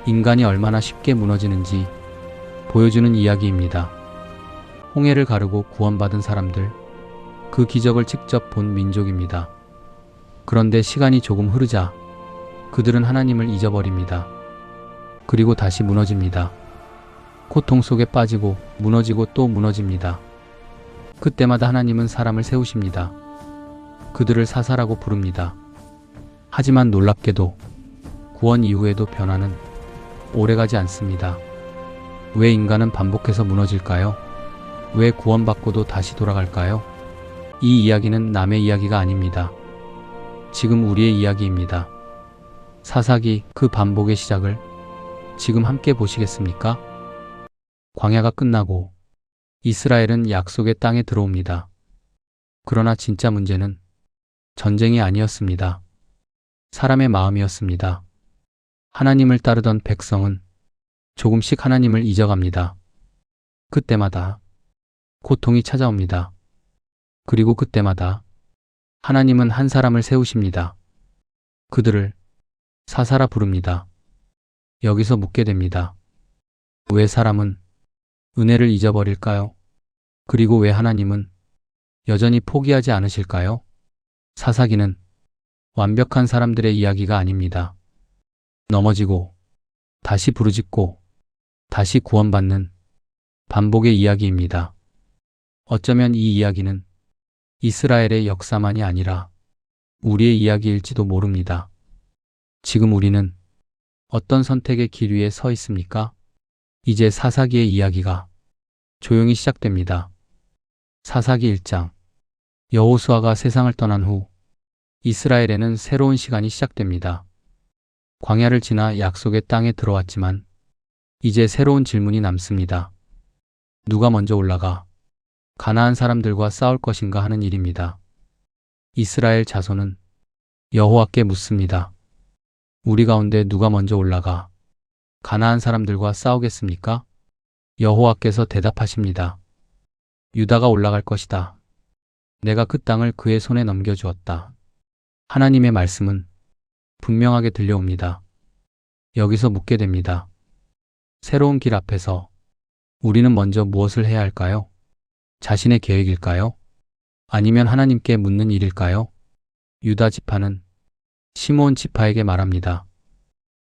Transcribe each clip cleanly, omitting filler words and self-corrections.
인간이 얼마나 쉽게 무너지는지 보여주는 이야기입니다. 홍해를 가르고 구원받은 사람들, 그 기적을 직접 본 민족입니다. 그런데 시간이 조금 흐르자 그들은 하나님을 잊어버립니다. 그리고 다시 무너집니다. 고통 속에 빠지고 무너지고 또 무너집니다. 그때마다 하나님은 사람을 세우십니다. 그들을 사사라고 부릅니다. 하지만 놀랍게도 구원 이후에도 변화는 오래가지 않습니다. 왜 인간은 반복해서 무너질까요? 왜 구원받고도 다시 돌아갈까요? 이 이야기는 남의 이야기가 아닙니다. 지금 우리의 이야기입니다. 사사기 그 반복의 시작을 지금 함께 보시겠습니까? 광야가 끝나고 이스라엘은 약속의 땅에 들어옵니다. 그러나 진짜 문제는 전쟁이 아니었습니다. 사람의 마음이었습니다. 하나님을 따르던 백성은 조금씩 하나님을 잊어갑니다. 그때마다 고통이 찾아옵니다. 그리고 그때마다 하나님은 한 사람을 세우십니다. 그들을 사사라 부릅니다. 여기서 묻게 됩니다. 왜 사람은 은혜를 잊어버릴까요? 그리고 왜 하나님은 여전히 포기하지 않으실까요? 사사기는 완벽한 사람들의 이야기가 아닙니다. 넘어지고 다시 부르짖고 다시 구원받는 반복의 이야기입니다. 어쩌면 이 이야기는 이스라엘의 역사만이 아니라 우리의 이야기일지도 모릅니다. 지금 우리는 어떤 선택의 길 위에 서 있습니까? 이제 사사기의 이야기가 조용히 시작됩니다. 사사기 1장. 여호수아가 세상을 떠난 후 이스라엘에는 새로운 시간이 시작됩니다. 광야를 지나 약속의 땅에 들어왔지만 이제 새로운 질문이 남습니다. 누가 먼저 올라가 가나안 사람들과 싸울 것인가 하는 일입니다. 이스라엘 자손은 여호와께 묻습니다. 우리 가운데 누가 먼저 올라가 가나안 사람들과 싸우겠습니까? 여호와께서 대답하십니다. 유다가 올라갈 것이다. 내가 그 땅을 그의 손에 넘겨주었다. 하나님의 말씀은 분명하게 들려옵니다. 여기서 묻게 됩니다. 새로운 길 앞에서 우리는 먼저 무엇을 해야 할까요? 자신의 계획일까요? 아니면 하나님께 묻는 일일까요? 유다 지파는 시므온 지파에게 말합니다.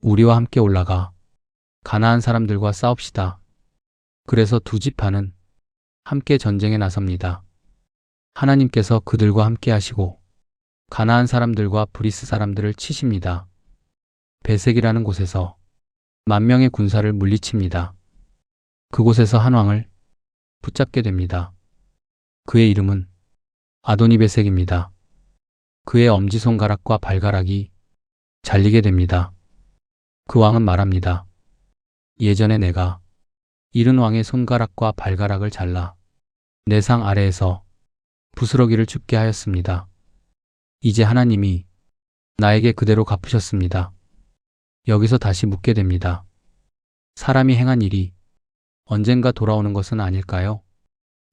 우리와 함께 올라가 가나안 사람들과 싸웁시다. 그래서 두 지파는 함께 전쟁에 나섭니다. 하나님께서 그들과 함께 하시고 가나안 사람들과 브리스 사람들을 치십니다. 베색이라는 곳에서 10,000명의 군사를 물리칩니다. 그곳에서 한 왕을 붙잡게 됩니다. 그의 이름은 아도니베색입니다. 그의 엄지손가락과 발가락이 잘리게 됩니다. 그 왕은 말합니다. 예전에 내가 이른 왕의 손가락과 발가락을 잘라 내 상 아래에서 부스러기를 줍게 하였습니다. 이제 하나님이 나에게 그대로 갚으셨습니다. 여기서 다시 묻게 됩니다. 사람이 행한 일이 언젠가 돌아오는 것은 아닐까요?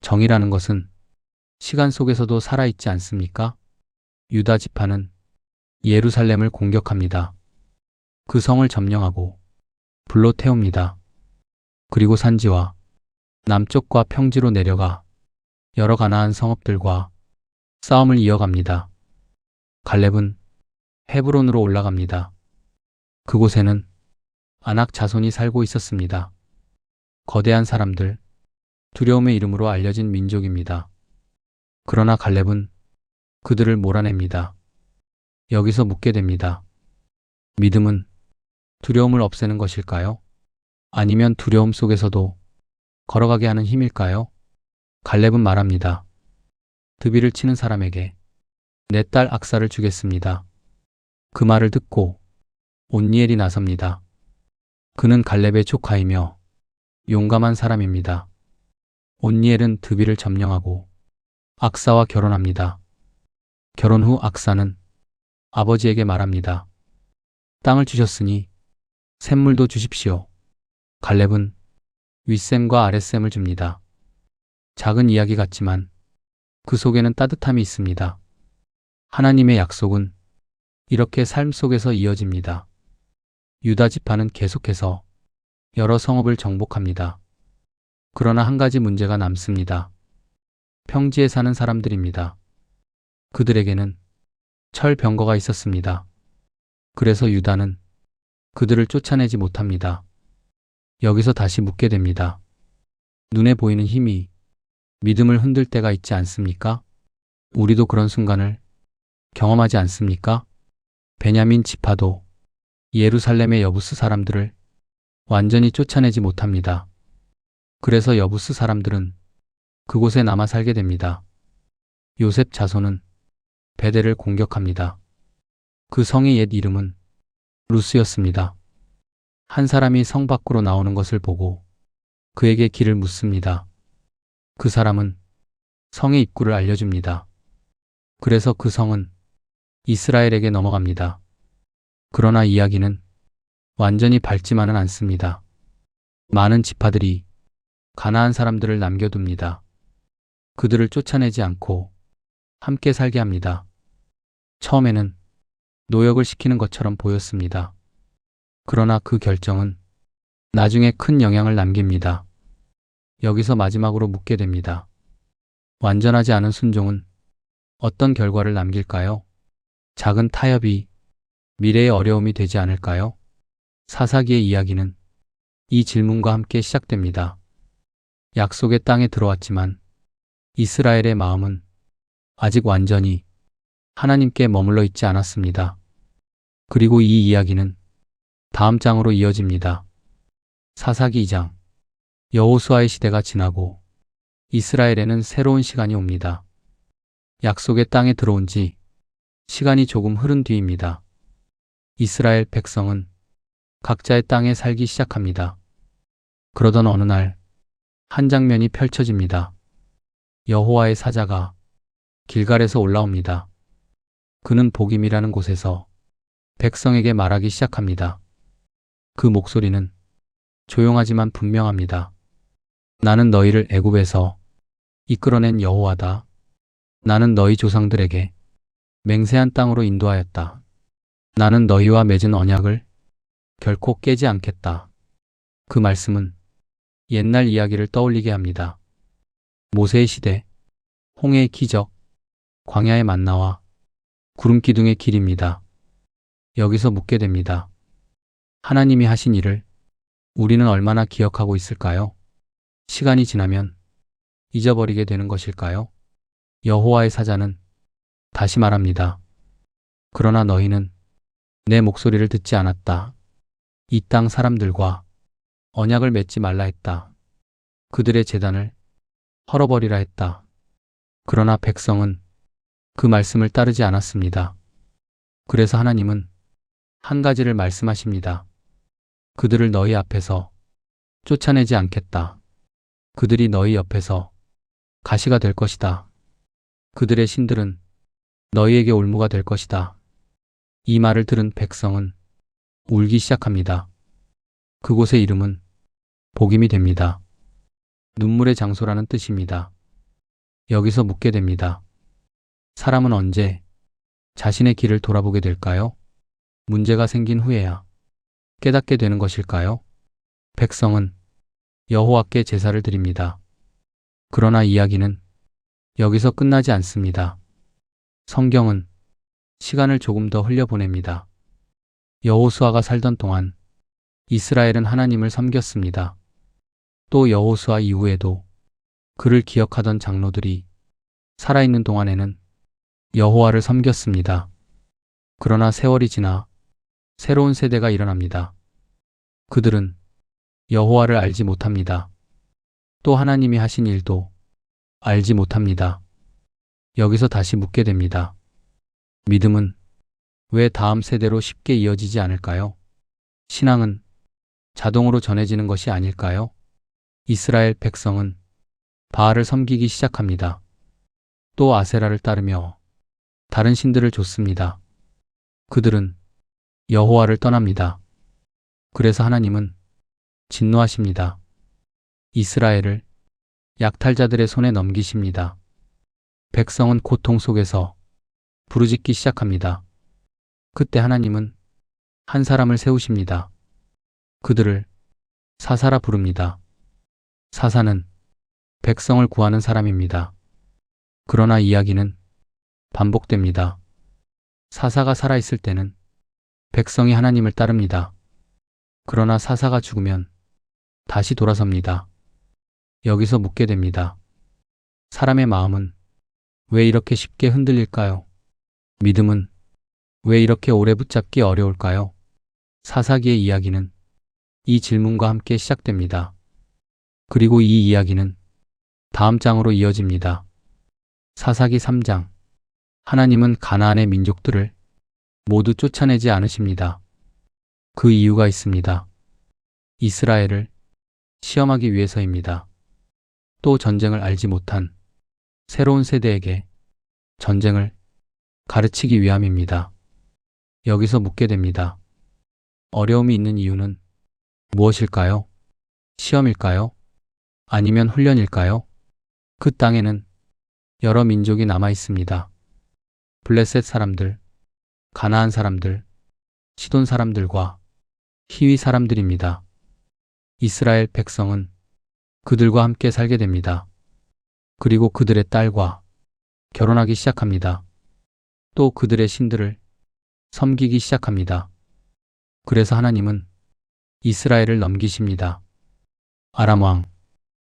정의라는 것은 시간 속에서도 살아있지 않습니까? 유다 지파는 예루살렘을 공격합니다. 그 성을 점령하고 불로 태웁니다. 그리고 산지와 남쪽과 평지로 내려가 여러 가나안 성읍들과 싸움을 이어갑니다. 갈렙은 헤브론으로 올라갑니다. 그곳에는 아낙 자손이 살고 있었습니다. 거대한 사람들, 두려움의 이름으로 알려진 민족입니다. 그러나 갈렙은 그들을 몰아냅니다. 여기서 묻게 됩니다. 믿음은 두려움을 없애는 것일까요? 아니면 두려움 속에서도 걸어가게 하는 힘일까요? 갈렙은 말합니다. 드비를 치는 사람에게 내 딸 악사를 주겠습니다. 그 말을 듣고 온니엘이 나섭니다. 그는 갈렙의 조카이며 용감한 사람입니다. 온니엘은 드비를 점령하고 악사와 결혼합니다. 결혼 후 악사는 아버지에게 말합니다. 땅을 주셨으니 샘물도 주십시오. 갈렙은 윗샘과 아랫샘을 줍니다. 작은 이야기 같지만 그 속에는 따뜻함이 있습니다. 하나님의 약속은 이렇게 삶 속에서 이어집니다. 유다 지파는 계속해서 여러 성읍을 정복합니다. 그러나 한 가지 문제가 남습니다. 평지에 사는 사람들입니다. 그들에게는 철병거가 있었습니다. 그래서 유다는 그들을 쫓아내지 못합니다. 여기서 다시 묻게 됩니다. 눈에 보이는 힘이 믿음을 흔들 때가 있지 않습니까? 우리도 그런 순간을 경험하지 않습니까? 베냐민 지파도 예루살렘의 여부스 사람들을 완전히 쫓아내지 못합니다. 그래서 여부스 사람들은 그곳에 남아 살게 됩니다. 요셉 자손은 베델을 공격합니다. 그 성의 옛 이름은 루스였습니다. 한 사람이 성 밖으로 나오는 것을 보고 그에게 길을 묻습니다. 그 사람은 성의 입구를 알려줍니다. 그래서 그 성은 이스라엘에게 넘어갑니다. 그러나 이야기는 완전히 밝지만은 않습니다. 많은 지파들이 가나안 사람들을 남겨둡니다. 그들을 쫓아내지 않고 함께 살게 합니다. 처음에는 노역을 시키는 것처럼 보였습니다. 그러나 그 결정은 나중에 큰 영향을 남깁니다. 여기서 마지막으로 묻게 됩니다. 완전하지 않은 순종은 어떤 결과를 남길까요? 작은 타협이 미래의 어려움이 되지 않을까요? 사사기의 이야기는 이 질문과 함께 시작됩니다. 약속의 땅에 들어왔지만 이스라엘의 마음은 아직 완전히 하나님께 머물러 있지 않았습니다. 그리고 이 이야기는 다음 장으로 이어집니다. 사사기 2장. 여호수아의 시대가 지나고 이스라엘에는 새로운 시간이 옵니다. 약속의 땅에 들어온 지 시간이 조금 흐른 뒤입니다. 이스라엘 백성은 각자의 땅에 살기 시작합니다. 그러던 어느 날 한 장면이 펼쳐집니다. 여호와의 사자가 길갈에서 올라옵니다. 그는 복임이라는 곳에서 백성에게 말하기 시작합니다. 그 목소리는 조용하지만 분명합니다. 나는 너희를 애굽에서 이끌어낸 여호와다. 나는 너희 조상들에게 맹세한 땅으로 인도하였다. 나는 너희와 맺은 언약을 결코 깨지 않겠다. 그 말씀은 옛날 이야기를 떠올리게 합니다. 모세의 시대, 홍해의 기적, 광야의 만나와 구름 기둥의 길입니다. 여기서 묻게 됩니다. 하나님이 하신 일을 우리는 얼마나 기억하고 있을까요? 시간이 지나면 잊어버리게 되는 것일까요? 여호와의 사자는 다시 말합니다. 그러나 너희는 내 목소리를 듣지 않았다. 이 땅 사람들과 언약을 맺지 말라 했다. 그들의 제단을 헐어버리라 했다. 그러나 백성은 그 말씀을 따르지 않았습니다. 그래서 하나님은 한 가지를 말씀하십니다. 그들을 너희 앞에서 쫓아내지 않겠다. 그들이 너희 옆에서 가시가 될 것이다. 그들의 신들은 너희에게 올무가 될 것이다. 이 말을 들은 백성은 울기 시작합니다. 그곳의 이름은 복임이 됩니다. 눈물의 장소라는 뜻입니다. 여기서 묻게 됩니다. 사람은 언제 자신의 길을 돌아보게 될까요? 문제가 생긴 후에야 깨닫게 되는 것일까요? 백성은 여호와께 제사를 드립니다. 그러나 이야기는 여기서 끝나지 않습니다. 성경은 시간을 조금 더 흘려보냅니다. 여호수아가 살던 동안 이스라엘은 하나님을 섬겼습니다. 또 여호수아 이후에도 그를 기억하던 장로들이 살아있는 동안에는 여호와를 섬겼습니다. 그러나 세월이 지나 새로운 세대가 일어납니다. 그들은 여호와를 알지 못합니다. 또 하나님이 하신 일도 알지 못합니다. 여기서 다시 묻게 됩니다. 믿음은 왜 다음 세대로 쉽게 이어지지 않을까요? 신앙은 자동으로 전해지는 것이 아닐까요? 이스라엘 백성은 바알을 섬기기 시작합니다. 또 아세라를 따르며 다른 신들을 좇습니다. 그들은 여호와를 떠납니다. 그래서 하나님은 진노하십니다. 이스라엘을 약탈자들의 손에 넘기십니다. 백성은 고통 속에서 부르짖기 시작합니다. 그때 하나님은 한 사람을 세우십니다. 그들을 사사라 부릅니다. 사사는 백성을 구하는 사람입니다. 그러나 이야기는 반복됩니다. 사사가 살아있을 때는 백성이 하나님을 따릅니다. 그러나 사사가 죽으면 다시 돌아섭니다. 여기서 묻게 됩니다. 사람의 마음은 왜 이렇게 쉽게 흔들릴까요? 믿음은 왜 이렇게 오래 붙잡기 어려울까요? 사사기의 이야기는 이 질문과 함께 시작됩니다. 그리고 이 이야기는 다음 장으로 이어집니다. 사사기 3장. 하나님은 가나안의 민족들을 모두 쫓아내지 않으십니다. 그 이유가 있습니다. 이스라엘을 시험하기 위해서입니다. 또 전쟁을 알지 못한 새로운 세대에게 전쟁을 가르치기 위함입니다. 여기서 묻게 됩니다. 어려움이 있는 이유는 무엇일까요? 시험일까요? 아니면 훈련일까요? 그 땅에는 여러 민족이 남아 있습니다. 블레셋 사람들, 가나안 사람들, 시돈 사람들과 히위 사람들입니다. 이스라엘 백성은 그들과 함께 살게 됩니다. 그리고 그들의 딸과 결혼하기 시작합니다. 또 그들의 신들을 섬기기 시작합니다. 그래서 하나님은 이스라엘을 넘기십니다. 아람 왕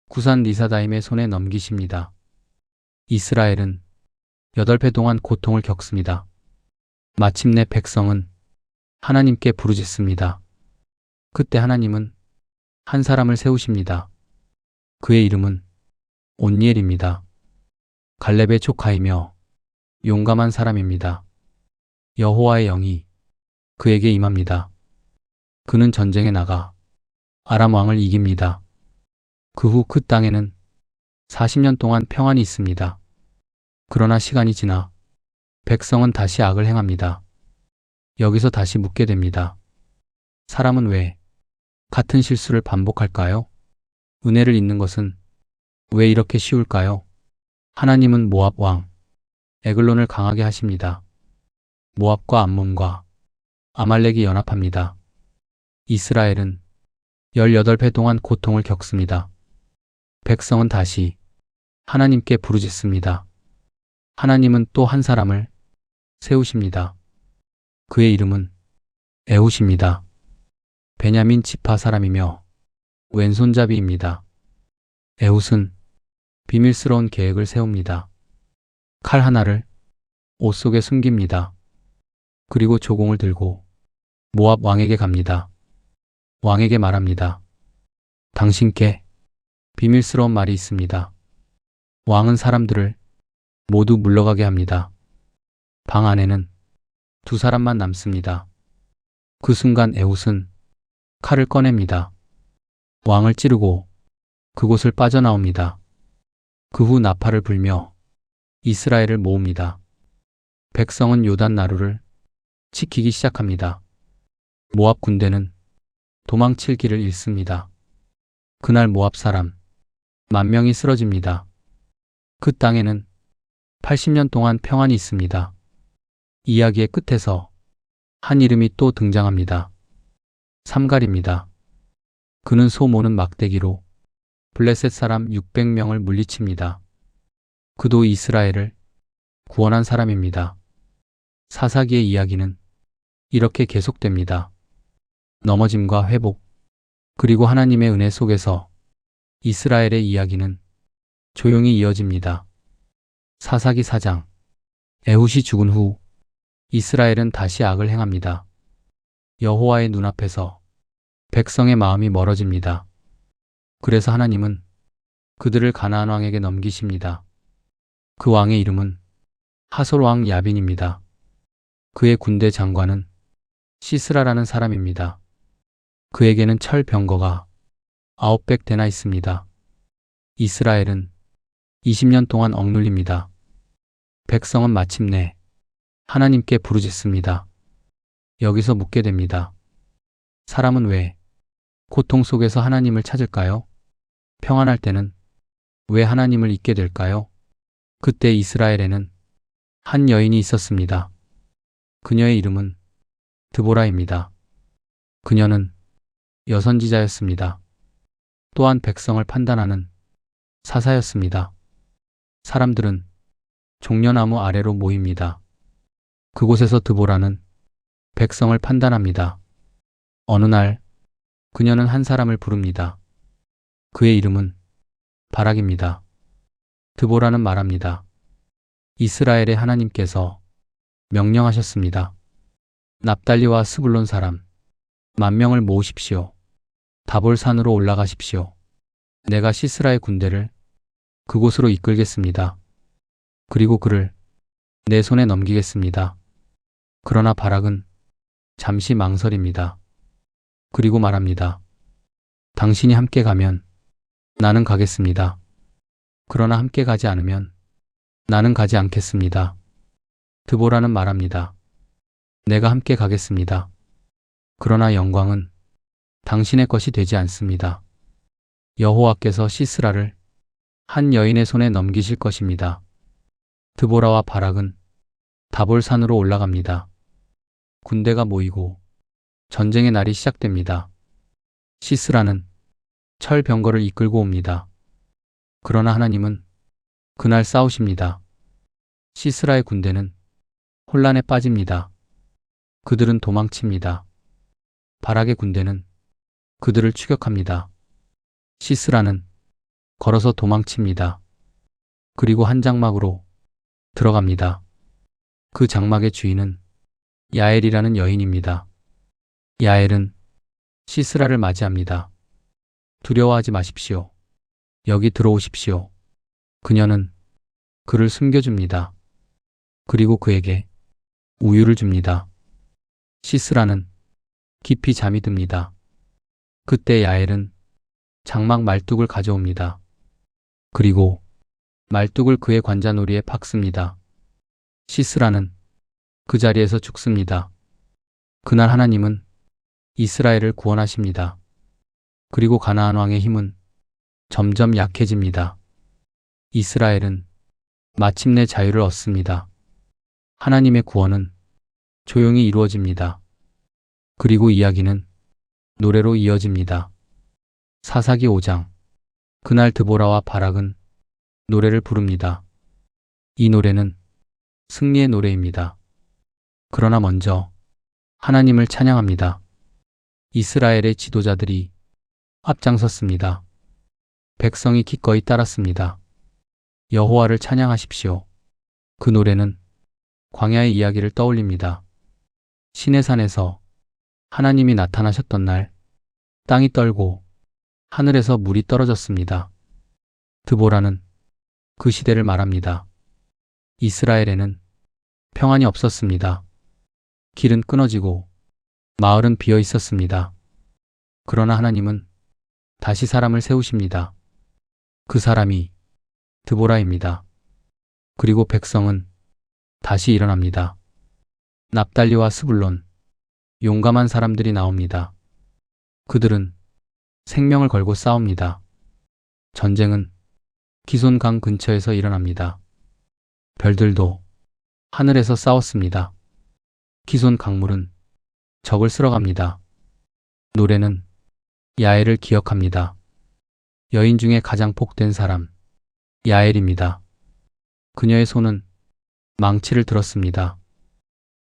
구산 리사다임의 손에 넘기십니다. 이스라엘은 8배 동안 고통을 겪습니다. 마침내 백성은 하나님께 부르짖습니다. 그때 하나님은 한 사람을 세우십니다. 그의 이름은 온니엘입니다. 갈렙의 조카이며 용감한 사람입니다. 여호와의 영이 그에게 임합니다. 그는 전쟁에 나가 아람 왕을 이깁니다. 그 후 그 땅에는 40년 동안 평안이 있습니다. 그러나 시간이 지나 백성은 다시 악을 행합니다. 여기서 다시 묻게 됩니다. 사람은 왜 같은 실수를 반복할까요? 은혜를 잊는 것은 왜 이렇게 쉬울까요? 하나님은 모압 왕 에글론을 강하게 하십니다. 모압과 암몬과 아말렉이 연합합니다. 이스라엘은 18배 동안 고통을 겪습니다. 백성은 다시 하나님께 부르짖습니다. 하나님은 또 한 사람을 세우십니다. 그의 이름은 에훗입니다. 베냐민 지파 사람이며 왼손잡이입니다. 에훗은 비밀스러운 계획을 세웁니다. 칼 하나를 옷 속에 숨깁니다. 그리고 조공을 들고 모압 왕에게 갑니다. 왕에게 말합니다. 당신께 비밀스러운 말이 있습니다. 왕은 사람들을 모두 물러가게 합니다. 방 안에는 2사람만 남습니다. 그 순간 에훗은 칼을 꺼냅니다. 왕을 찌르고 그곳을 빠져나옵니다. 그 후 나팔을 불며 이스라엘을 모읍니다. 백성은 요단 나루를 지키기 시작합니다. 모압 군대는 도망칠 길을 잃습니다. 그날 모압 사람 10,000명이 쓰러집니다. 그 땅에는 80년 동안 평안이 있습니다. 이야기의 끝에서 한 이름이 또 등장합니다. 삼갈입니다. 그는 소 모는 막대기로 블레셋 사람 600명을 물리칩니다. 그도 이스라엘을 구원한 사람입니다. 사사기의 이야기는 이렇게 계속됩니다. 넘어짐과 회복, 그리고 하나님의 은혜 속에서 이스라엘의 이야기는 조용히 이어집니다. 사사기 4장. 에훗이 죽은 후 이스라엘은 다시 악을 행합니다. 여호와의 눈앞에서 백성의 마음이 멀어집니다. 그래서 하나님은 그들을 가나안 왕에게 넘기십니다. 그 왕의 이름은 하솔 왕 야빈입니다. 그의 군대 장관은 시스라라는 사람입니다. 그에게는 철 병거가 900대나 있습니다. 이스라엘은 20년 동안 억눌립니다. 백성은 마침내 하나님께 부르짖습니다. 여기서 묻게 됩니다. 사람은 왜 고통 속에서 하나님을 찾을까요? 평안할 때는 왜 하나님을 잊게 될까요? 그때 이스라엘에는 한 여인이 있었습니다. 그녀의 이름은 드보라입니다. 그녀는 여선지자였습니다. 또한 백성을 판단하는 사사였습니다. 사람들은 종려나무 아래로 모입니다. 그곳에서 드보라는 백성을 판단합니다. 어느 날 그녀는 한 사람을 부릅니다. 그의 이름은 바락입니다. 드보라는 말합니다. 이스라엘의 하나님께서 명령하셨습니다. 납달리와 스불론 사람 10,000명을 모으십시오. 다볼 산으로 올라가십시오. 내가 시스라의 군대를 그곳으로 이끌겠습니다. 그리고 그를 내 손에 넘기겠습니다. 그러나 바락은 잠시 망설입니다. 그리고 말합니다. 당신이 함께 가면 나는 가겠습니다. 그러나 함께 가지 않으면 나는 가지 않겠습니다. 드보라는 말합니다. 내가 함께 가겠습니다. 그러나 영광은 당신의 것이 되지 않습니다. 여호와께서 시스라를 한 여인의 손에 넘기실 것입니다. 드보라와 바락은 다볼 산으로 올라갑니다. 군대가 모이고 전쟁의 날이 시작됩니다. 시스라는 철병거를 이끌고 옵니다. 그러나 하나님은 그날 싸우십니다. 시스라의 군대는 혼란에 빠집니다. 그들은 도망칩니다. 바락의 군대는 그들을 추격합니다. 시스라는 걸어서 도망칩니다. 그리고 한 장막으로 들어갑니다. 그 장막의 주인은 야엘이라는 여인입니다. 야엘은 시스라를 맞이합니다. 두려워하지 마십시오. 여기 들어오십시오. 그녀는 그를 숨겨줍니다. 그리고 그에게 우유를 줍니다. 시스라는 깊이 잠이 듭니다. 그때 야엘은 장막 말뚝을 가져옵니다. 그리고 말뚝을 그의 관자놀이에 박습니다. 시스라는 그 자리에서 죽습니다. 그날 하나님은 이스라엘을 구원하십니다. 그리고 가나안 왕의 힘은 점점 약해집니다. 이스라엘은 마침내 자유를 얻습니다. 하나님의 구원은 조용히 이루어집니다. 그리고 이야기는 노래로 이어집니다. 사사기 5장. 그날 드보라와 바락은 노래를 부릅니다. 이 노래는 승리의 노래입니다. 그러나 먼저 하나님을 찬양합니다. 이스라엘의 지도자들이 앞장섰습니다. 백성이 기꺼이 따랐습니다. 여호와를 찬양하십시오. 그 노래는 광야의 이야기를 떠올립니다. 시내산에서 하나님이 나타나셨던 날, 땅이 떨고 하늘에서 물이 떨어졌습니다. 드보라는 그 시대를 말합니다. 이스라엘에는 평안이 없었습니다. 길은 끊어지고 마을은 비어 있었습니다. 그러나 하나님은 다시 사람을 세우십니다. 그 사람이 드보라입니다. 그리고 백성은 다시 일어납니다. 납달리와 스불론, 용감한 사람들이 나옵니다. 그들은 생명을 걸고 싸웁니다. 전쟁은 기손 강 근처에서 일어납니다. 별들도 하늘에서 싸웠습니다. 기손 강물은 적을 쓸어갑니다. 노래는 야엘을 기억합니다. 여인 중에 가장 복된 사람, 야엘입니다. 그녀의 손은 망치를 들었습니다.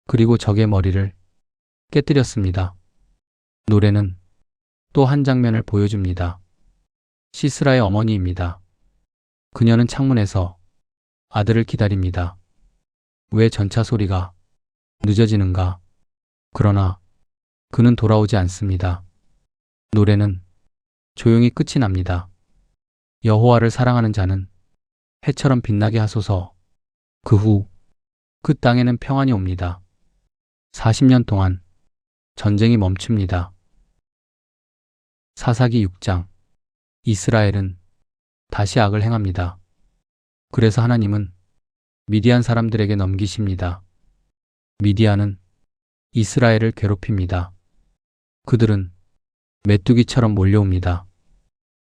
그리고 적의 머리를 깨뜨렸습니다. 노래는 또 한 장면을 보여줍니다. 시스라의 어머니입니다. 그녀는 창문에서 아들을 기다립니다. 왜 전차 소리가 늦어지는가? 그러나 그는 돌아오지 않습니다. 노래는 조용히 끝이 납니다. 여호와를 사랑하는 자는 해처럼 빛나게 하소서. 그 후 그 땅에는 평안이 옵니다. 40년 동안 전쟁이 멈춥니다. 사사기 6장. 이스라엘은 다시 악을 행합니다. 그래서 하나님은 미디안 사람들에게 넘기십니다. 미디안은 이스라엘을 괴롭힙니다. 그들은 메뚜기처럼 몰려옵니다.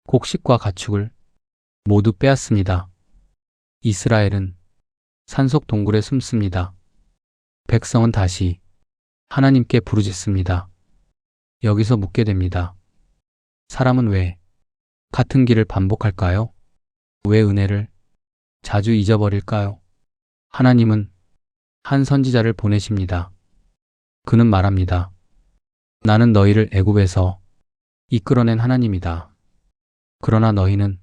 곡식과 가축을 모두 빼앗습니다. 이스라엘은 산속 동굴에 숨습니다. 백성은 다시 하나님께 부르짖습니다. 여기서 묻게 됩니다. 사람은 왜 같은 길을 반복할까요? 왜 은혜를 자주 잊어버릴까요? 하나님은 한 선지자를 보내십니다. 그는 말합니다. 나는 너희를 애굽에서 이끌어낸 하나님이다. 그러나 너희는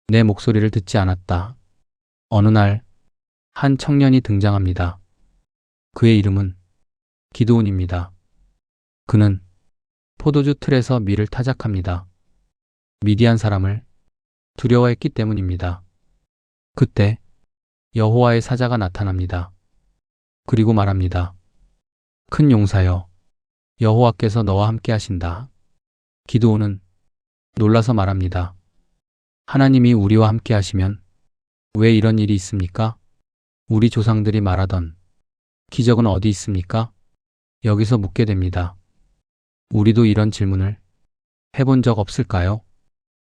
내 목소리를 듣지 않았다. 어느 날 한 청년이 등장합니다. 그의 이름은 기드온입니다. 그는 포도주 틀에서 밀을 타작합니다. 미디안 사람을 두려워했기 때문입니다. 그때 여호와의 사자가 나타납니다. 그리고 말합니다. 큰 용사여, 여호와께서 너와 함께 하신다. 기드온은 놀라서 말합니다. 하나님이 우리와 함께 하시면 왜 이런 일이 있습니까? 우리 조상들이 말하던 기적은 어디 있습니까? 여기서 묻게 됩니다. 우리도 이런 질문을 해본 적 없을까요?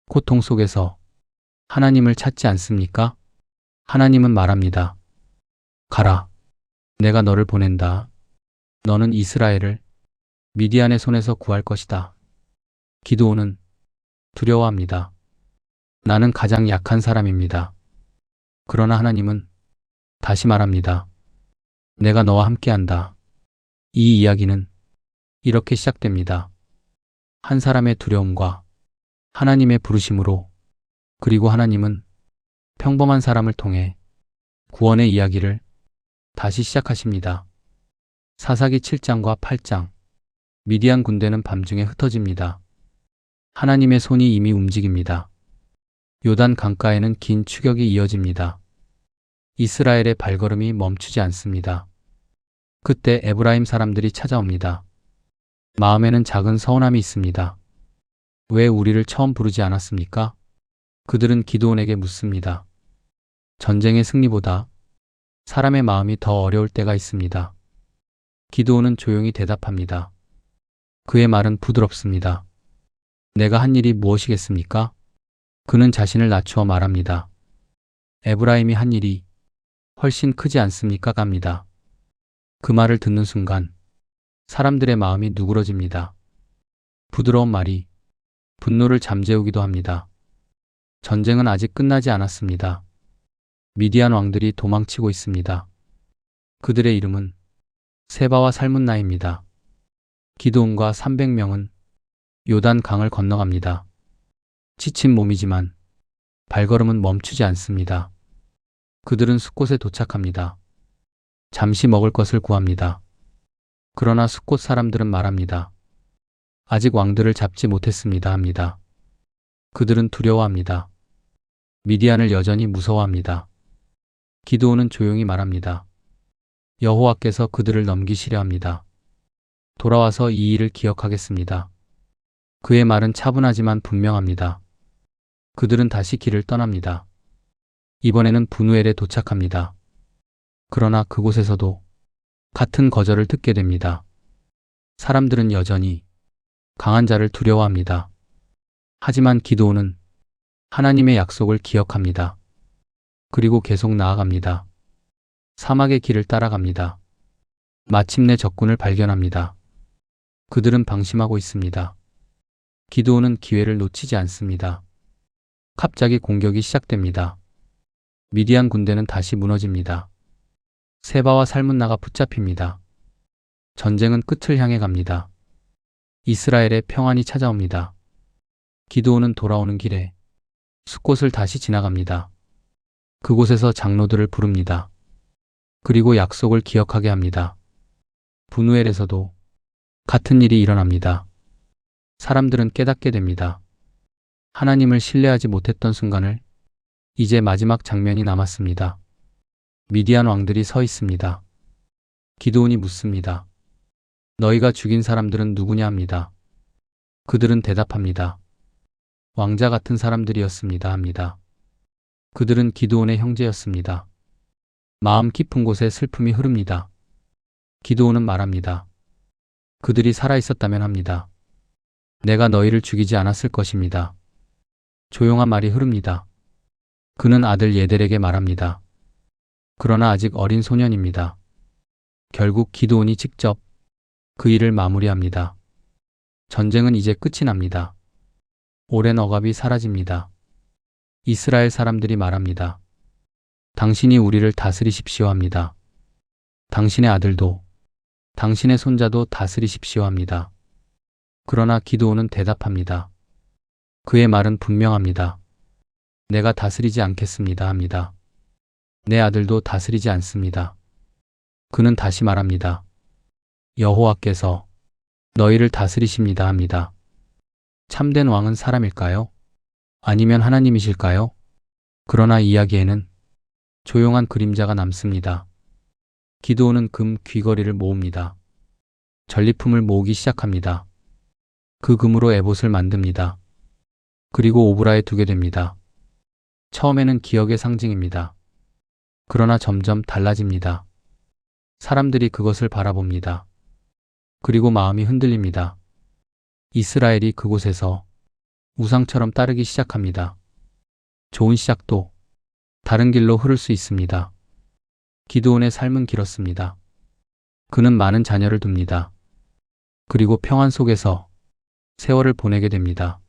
고통 속에서 하나님을 찾지 않습니까? 하나님은 말합니다. 가라. 내가 너를 보낸다. 너는 이스라엘을 미디안의 손에서 구할 것이다. 기드온은 두려워합니다. 나는 가장 약한 사람입니다. 그러나 하나님은 다시 말합니다. 내가 너와 함께한다. 이 이야기는 이렇게 시작됩니다. 한 사람의 두려움과 하나님의 부르심으로, 그리고 하나님은 평범한 사람을 통해 구원의 이야기를 다시 시작하십니다. 사사기 7장과 8장. 미디안 군대는 밤중에 흩어집니다. 하나님의 손이 이미 움직입니다. 요단 강가에는 긴 추격이 이어집니다. 이스라엘의 발걸음이 멈추지 않습니다. 그때 에브라임 사람들이 찾아옵니다. 마음에는 작은 서운함이 있습니다. 왜 우리를 처음 부르지 않았습니까? 그들은 기드온에게 묻습니다. 전쟁의 승리보다 사람의 마음이 더 어려울 때가 있습니다. 기드온은 조용히 대답합니다. 그의 말은 부드럽습니다. 내가 한 일이 무엇이겠습니까? 그는 자신을 낮추어 말합니다. 에브라임이 한 일이 훨씬 크지 않습니까? 갑니다. 그 말을 듣는 순간 사람들의 마음이 누그러집니다. 부드러운 말이 분노를 잠재우기도 합니다. 전쟁은 아직 끝나지 않았습니다. 미디안 왕들이 도망치고 있습니다. 그들의 이름은 세바와 살문나입니다. 기드온과 300명은 요단 강을 건너갑니다. 지친 몸이지만 발걸음은 멈추지 않습니다. 그들은 숲곳에 도착합니다. 잠시 먹을 것을 구합니다. 그러나 숲곳 사람들은 말합니다. 아직 왕들을 잡지 못했습니다 합니다. 그들은 두려워합니다. 미디안을 여전히 무서워합니다. 기드온은 조용히 말합니다. 여호와께서 그들을 넘기시려 합니다. 돌아와서 이 일을 기억하겠습니다. 그의 말은 차분하지만 분명합니다. 그들은 다시 길을 떠납니다. 이번에는 분우엘에 도착합니다. 그러나 그곳에서도 같은 거절을 듣게 됩니다. 사람들은 여전히 강한 자를 두려워합니다. 하지만 기드온은 하나님의 약속을 기억합니다. 그리고 계속 나아갑니다. 사막의 길을 따라갑니다. 마침내 적군을 발견합니다. 그들은 방심하고 있습니다. 기드온은 기회를 놓치지 않습니다. 갑자기 공격이 시작됩니다. 미디안 군대는 다시 무너집니다. 세바와 살문나가 붙잡힙니다. 전쟁은 끝을 향해 갑니다. 이스라엘의 평안이 찾아옵니다. 기드온은 돌아오는 길에 숲곳을 다시 지나갑니다. 그곳에서 장로들을 부릅니다. 그리고 약속을 기억하게 합니다. 분우엘에서도 같은 일이 일어납니다. 사람들은 깨닫게 됩니다. 하나님을 신뢰하지 못했던 순간을 이제 마지막 장면이 남았습니다. 미디안 왕들이 서 있습니다. 기드온이 묻습니다. 너희가 죽인 사람들은 누구냐 합니다. 그들은 대답합니다. 왕자 같은 사람들이었습니다 합니다. 그들은 기드온의 형제였습니다. 마음 깊은 곳에 슬픔이 흐릅니다. 기드온은 말합니다. 그들이 살아있었다면 합니다. 내가 너희를 죽이지 않았을 것입니다. 조용한 말이 흐릅니다. 그는 아들 예델에게 말합니다. 그러나 아직 어린 소년입니다. 결국 기드온이 직접 그 일을 마무리합니다. 전쟁은 이제 끝이 납니다. 오랜 억압이 사라집니다. 이스라엘 사람들이 말합니다. 당신이 우리를 다스리십시오 합니다. 당신의 아들도, 당신의 손자도 다스리십시오 합니다. 그러나 기드온은 대답합니다. 그의 말은 분명합니다. 내가 다스리지 않겠습니다 합니다. 내 아들도 다스리지 않습니다. 그는 다시 말합니다. 여호와께서 너희를 다스리십니다 합니다. 참된 왕은 사람일까요? 아니면 하나님이실까요? 그러나 이야기에는 조용한 그림자가 남습니다. 기드온은 금 귀걸이를 모읍니다. 전리품을 모으기 시작합니다. 그 금으로 에봇을 만듭니다. 그리고 오브라에 두게 됩니다. 처음에는 기억의 상징입니다. 그러나 점점 달라집니다. 사람들이 그것을 바라봅니다. 그리고 마음이 흔들립니다. 이스라엘이 그곳에서 우상처럼 따르기 시작합니다. 좋은 시작도 다른 길로 흐를 수 있습니다. 기드온의 삶은 길었습니다. 그는 많은 자녀를 둡니다. 그리고 평안 속에서 세월을 보내게 됩니다.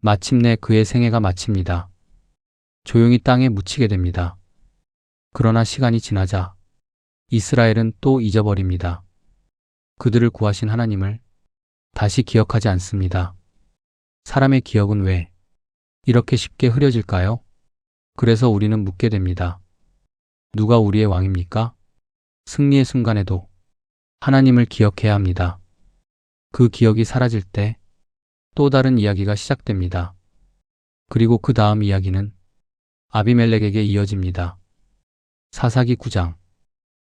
마침내 그의 생애가 마칩니다. 조용히 땅에 묻히게 됩니다. 그러나 시간이 지나자 이스라엘은 또 잊어버립니다. 그들을 구하신 하나님을 다시 기억하지 않습니다. 사람의 기억은 왜 이렇게 쉽게 흐려질까요? 그래서 우리는 묻게 됩니다. 누가 우리의 왕입니까? 승리의 순간에도 하나님을 기억해야 합니다. 그 기억이 사라질 때 또 다른 이야기가 시작됩니다. 그리고 그 다음 이야기는 아비멜렉에게 이어집니다. 사사기 9장.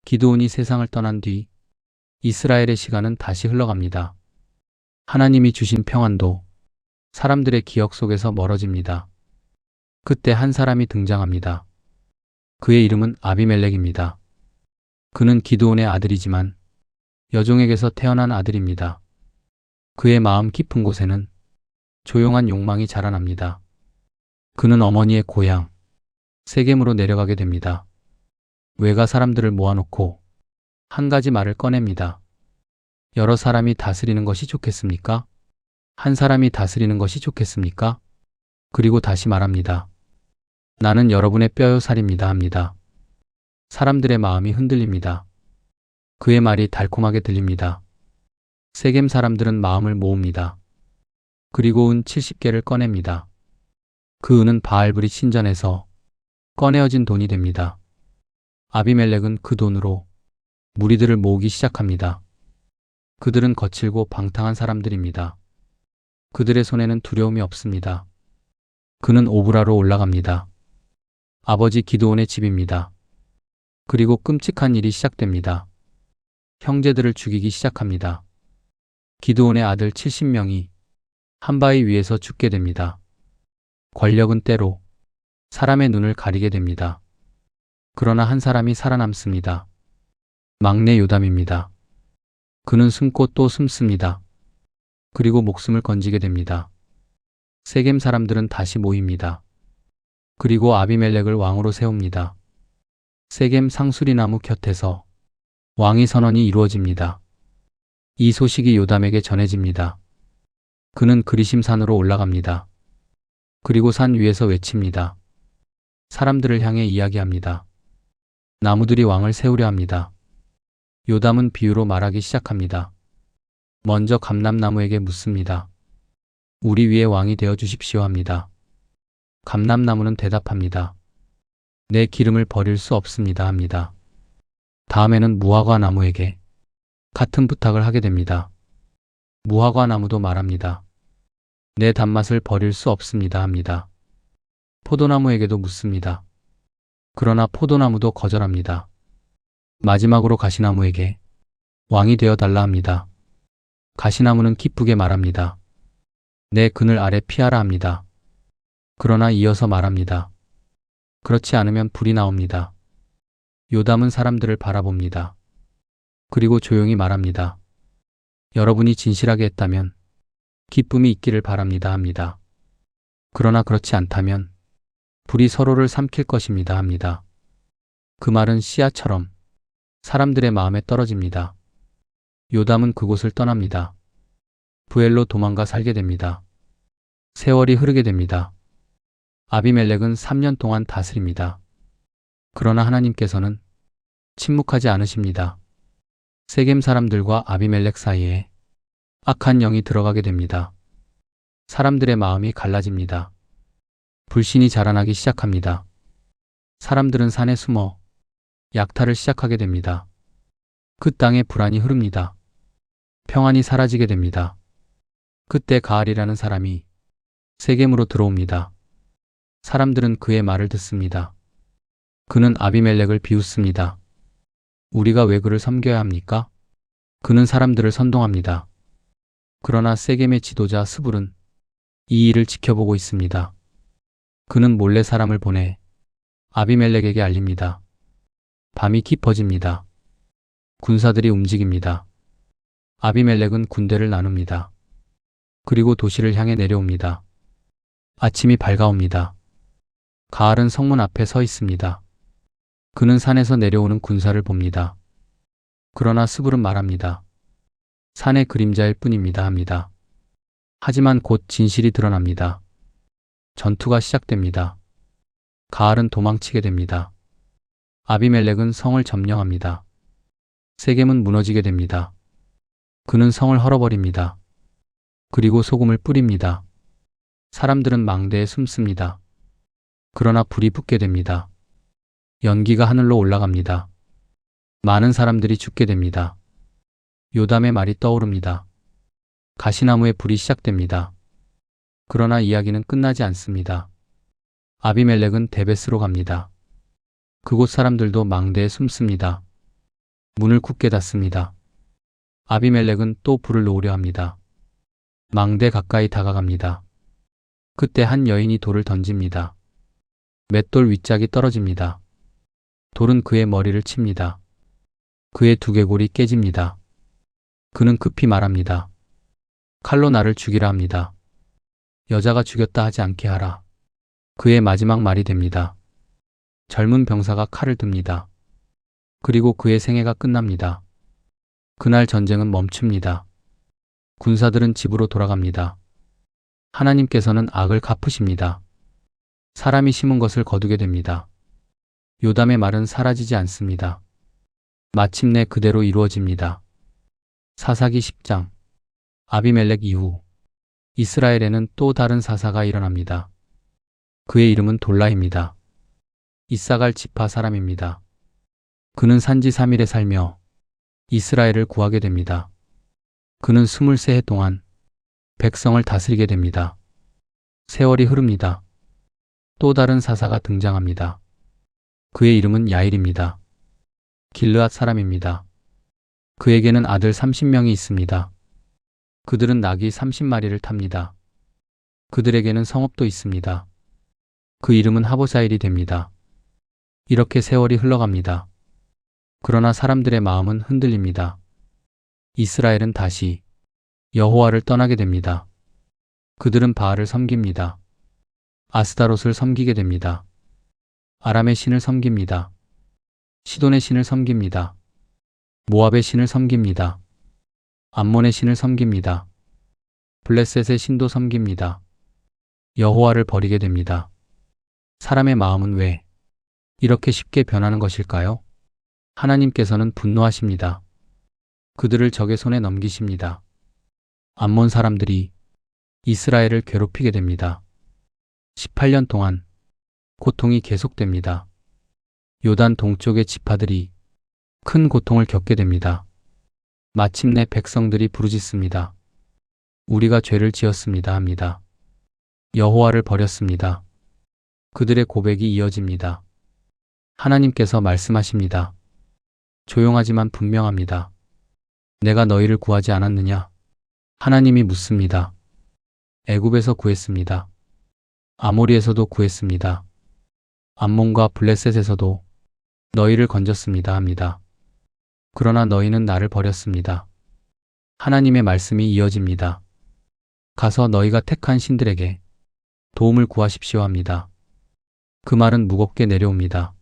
기드온이 세상을 떠난 뒤 이스라엘의 시간은 다시 흘러갑니다. 하나님이 주신 평안도 사람들의 기억 속에서 멀어집니다. 그때 한 사람이 등장합니다. 그의 이름은 아비멜렉입니다. 그는 기드온의 아들이지만 여종에게서 태어난 아들입니다. 그의 마음 깊은 곳에는 조용한 욕망이 자라납니다. 그는 어머니의 고향 세겜으로 내려가게 됩니다. 외가 사람들을 모아놓고 한 가지 말을 꺼냅니다. 여러 사람이 다스리는 것이 좋겠습니까? 한 사람이 다스리는 것이 좋겠습니까? 그리고 다시 말합니다. 나는 여러분의 뼈요 살입니다 합니다. 사람들의 마음이 흔들립니다. 그의 말이 달콤하게 들립니다. 세겜 사람들은 마음을 모읍니다. 그리고 은 70개를 꺼냅니다. 그 은은 바알브릿 신전에서 꺼내어진 돈이 됩니다. 아비멜렉은 그 돈으로 무리들을 모으기 시작합니다. 그들은 거칠고 방탕한 사람들입니다. 그들의 손에는 두려움이 없습니다. 그는 오브라로 올라갑니다. 아버지 기드온의 집입니다. 그리고 끔찍한 일이 시작됩니다. 형제들을 죽이기 시작합니다. 기드온의 아들 70명이 한 바위 위에서 죽게 됩니다. 권력은 때로 사람의 눈을 가리게 됩니다. 그러나 한 사람이 살아남습니다. 막내 요담입니다. 그는 숨고 또 숨습니다. 그리고 목숨을 건지게 됩니다. 세겜 사람들은 다시 모입니다. 그리고 아비멜렉을 왕으로 세웁니다. 세겜 상수리나무 곁에서 왕위 선언이 이루어집니다. 이 소식이 요담에게 전해집니다. 그는 그리심산으로 올라갑니다. 그리고 산 위에서 외칩니다. 사람들을 향해 이야기합니다. 나무들이 왕을 세우려 합니다. 요담은 비유로 말하기 시작합니다. 먼저 감람나무에게 묻습니다. 우리 위에 왕이 되어 주십시오 합니다. 감람나무는 대답합니다. 내 기름을 버릴 수 없습니다 합니다. 다음에는 무화과 나무에게 같은 부탁을 하게 됩니다. 무화과 나무도 말합니다. 내 단맛을 버릴 수 없습니다 합니다. 포도나무에게도 묻습니다. 그러나 포도나무도 거절합니다. 마지막으로 가시나무에게 왕이 되어 달라 합니다. 가시나무는 기쁘게 말합니다. 내 그늘 아래 피하라 합니다. 그러나 이어서 말합니다. 그렇지 않으면 불이 나옵니다. 요담은 사람들을 바라봅니다. 그리고 조용히 말합니다. 여러분이 진실하게 했다면 기쁨이 있기를 바랍니다 합니다. 그러나 그렇지 않다면 불이 서로를 삼킬 것입니다 합니다. 그 말은 씨앗처럼 사람들의 마음에 떨어집니다. 요담은 그곳을 떠납니다. 부엘로 도망가 살게 됩니다. 세월이 흐르게 됩니다. 아비멜렉은 3년 동안 다스립니다. 그러나 하나님께서는 침묵하지 않으십니다. 세겜 사람들과 아비멜렉 사이에 악한 영이 들어가게 됩니다. 사람들의 마음이 갈라집니다. 불신이 자라나기 시작합니다. 사람들은 산에 숨어 약탈을 시작하게 됩니다. 그 땅에 불안이 흐릅니다. 평안이 사라지게 됩니다. 그때 가알이라는 사람이 세겜으로 들어옵니다. 사람들은 그의 말을 듣습니다. 그는 아비멜렉을 비웃습니다. 우리가 왜 그를 섬겨야 합니까? 그는 사람들을 선동합니다. 그러나 세겜의 지도자 스불은 이 일을 지켜보고 있습니다. 그는 몰래 사람을 보내 아비멜렉에게 알립니다. 밤이 깊어집니다. 군사들이 움직입니다. 아비멜렉은 군대를 나눕니다. 그리고 도시를 향해 내려옵니다. 아침이 밝아옵니다. 가알은 성문 앞에 서 있습니다. 그는 산에서 내려오는 군사를 봅니다. 그러나 스불은 말합니다. 산의 그림자일 뿐입니다 합니다. 하지만 곧 진실이 드러납니다. 전투가 시작됩니다. 가알은 도망치게 됩니다. 아비멜렉은 성을 점령합니다. 세겜은 무너지게 됩니다. 그는 성을 헐어버립니다. 그리고 소금을 뿌립니다. 사람들은 망대에 숨습니다. 그러나 불이 붙게 됩니다. 연기가 하늘로 올라갑니다. 많은 사람들이 죽게 됩니다. 요담의 말이 떠오릅니다. 가시나무에 불이 시작됩니다. 그러나 이야기는 끝나지 않습니다. 아비멜렉은 데베스로 갑니다. 그곳 사람들도 망대에 숨습니다. 문을 굳게 닫습니다. 아비멜렉은 또 불을 놓으려 합니다. 망대 가까이 다가갑니다. 그때 한 여인이 돌을 던집니다. 맷돌 윗짝이 떨어집니다. 돌은 그의 머리를 칩니다. 그의 두개골이 깨집니다. 그는 급히 말합니다. 칼로 나를 죽이라 합니다. 여자가 죽였다 하지 않게 하라. 그의 마지막 말이 됩니다. 젊은 병사가 칼을 듭니다. 그리고 그의 생애가 끝납니다. 그날 전쟁은 멈춥니다. 군사들은 집으로 돌아갑니다. 하나님께서는 악을 갚으십니다. 사람이 심은 것을 거두게 됩니다. 요담의 말은 사라지지 않습니다. 마침내 그대로 이루어집니다. 사사기 10장. 아비멜렉 이후 이스라엘에는 또 다른 사사가 일어납니다. 그의 이름은 돌라입니다. 이사갈 지파 사람입니다. 그는 산지 3일에 살며 이스라엘을 구하게 됩니다. 그는 23해 동안 백성을 다스리게 됩니다. 세월이 흐릅니다. 또 다른 사사가 등장합니다. 그의 이름은 야일입니다. 길르앗 사람입니다. 그에게는 아들 30명이 있습니다. 그들은 낙이 30마리를 탑니다. 그들에게는 성읍도 있습니다. 그 이름은 하보사일이 됩니다. 이렇게 세월이 흘러갑니다. 그러나 사람들의 마음은 흔들립니다. 이스라엘은 다시 여호와를 떠나게 됩니다. 그들은 바알을 섬깁니다. 아스다롯을 섬기게 됩니다. 아람의 신을 섬깁니다. 시돈의 신을 섬깁니다. 모압의 신을 섬깁니다. 암몬의 신을 섬깁니다. 블레셋의 신도 섬깁니다. 여호와를 버리게 됩니다. 사람의 마음은 왜 이렇게 쉽게 변하는 것일까요? 하나님께서는 분노하십니다. 그들을 적의 손에 넘기십니다. 암몬 사람들이 이스라엘을 괴롭히게 됩니다. 18년 동안 고통이 계속됩니다. 요단 동쪽의 지파들이 큰 고통을 겪게 됩니다. 마침내 백성들이 부르짖습니다. 우리가 죄를 지었습니다 합니다. 여호와를 버렸습니다. 그들의 고백이 이어집니다. 하나님께서 말씀하십니다. 조용하지만 분명합니다. 내가 너희를 구하지 않았느냐? 하나님이 묻습니다. 애굽에서 구했습니다. 아모리에서도 구했습니다. 암몬과 블레셋에서도 너희를 건졌습니다 합니다. 그러나 너희는 나를 버렸습니다. 하나님의 말씀이 이어집니다. 가서 너희가 택한 신들에게 도움을 구하십시오 합니다. 그 말은 무겁게 내려옵니다.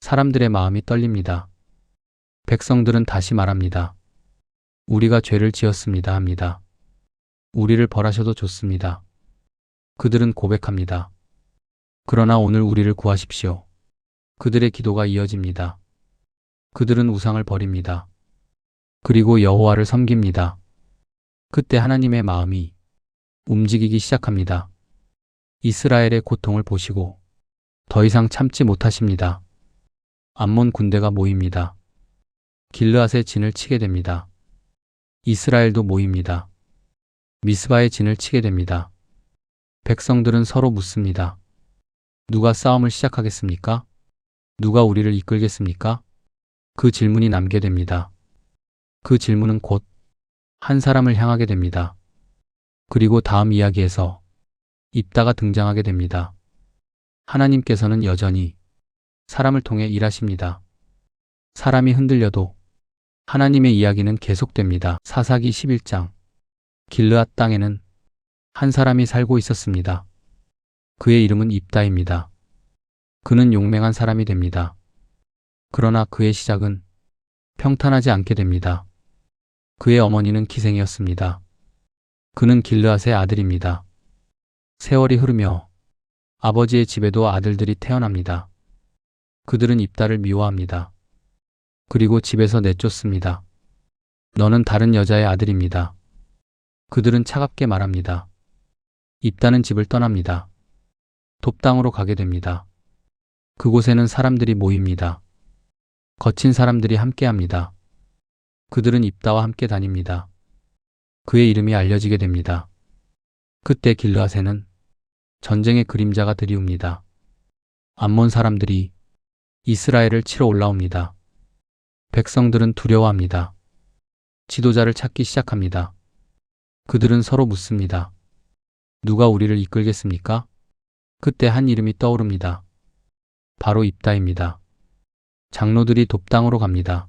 사람들의 마음이 떨립니다. 백성들은 다시 말합니다. 우리가 죄를 지었습니다 합니다. 우리를 벌하셔도 좋습니다. 그들은 고백합니다. 그러나 오늘 우리를 구하십시오. 그들의 기도가 이어집니다. 그들은 우상을 버립니다. 그리고 여호와를 섬깁니다. 그때 하나님의 마음이 움직이기 시작합니다. 이스라엘의 고통을 보시고 더 이상 참지 못하십니다. 암몬 군대가 모입니다. 길르앗의 진을 치게 됩니다. 이스라엘도 모입니다. 미스바의 진을 치게 됩니다. 백성들은 서로 묻습니다. 누가 싸움을 시작하겠습니까? 누가 우리를 이끌겠습니까? 그 질문이 남게 됩니다. 그 질문은 곧 한 사람을 향하게 됩니다. 그리고 다음 이야기에서 입다가 등장하게 됩니다. 하나님께서는 여전히 사람을 통해 일하십니다. 사람이 흔들려도 하나님의 이야기는 계속됩니다. 사사기 11장. 길르앗 땅에는 한 사람이 살고 있었습니다. 그의 이름은 입다입니다. 그는 용맹한 사람이 됩니다. 그러나 그의 시작은 평탄하지 않게 됩니다. 그의 어머니는 기생이었습니다. 그는 길르앗의 아들입니다. 세월이 흐르며 아버지의 집에도 아들들이 태어납니다. 그들은 입다를 미워합니다. 그리고 집에서 내쫓습니다. 너는 다른 여자의 아들입니다. 그들은 차갑게 말합니다. 입다는 집을 떠납니다. 돕당으로 가게 됩니다. 그곳에는 사람들이 모입니다. 거친 사람들이 함께합니다. 그들은 입다와 함께 다닙니다. 그의 이름이 알려지게 됩니다. 그때 길르앗에는 전쟁의 그림자가 들이웁니다. 암몬 사람들이 이스라엘을 치러 올라옵니다. 백성들은 두려워합니다. 지도자를 찾기 시작합니다. 그들은 서로 묻습니다. 누가 우리를 이끌겠습니까? 그때 한 이름이 떠오릅니다. 바로 입다입니다. 장로들이 돕당으로 갑니다.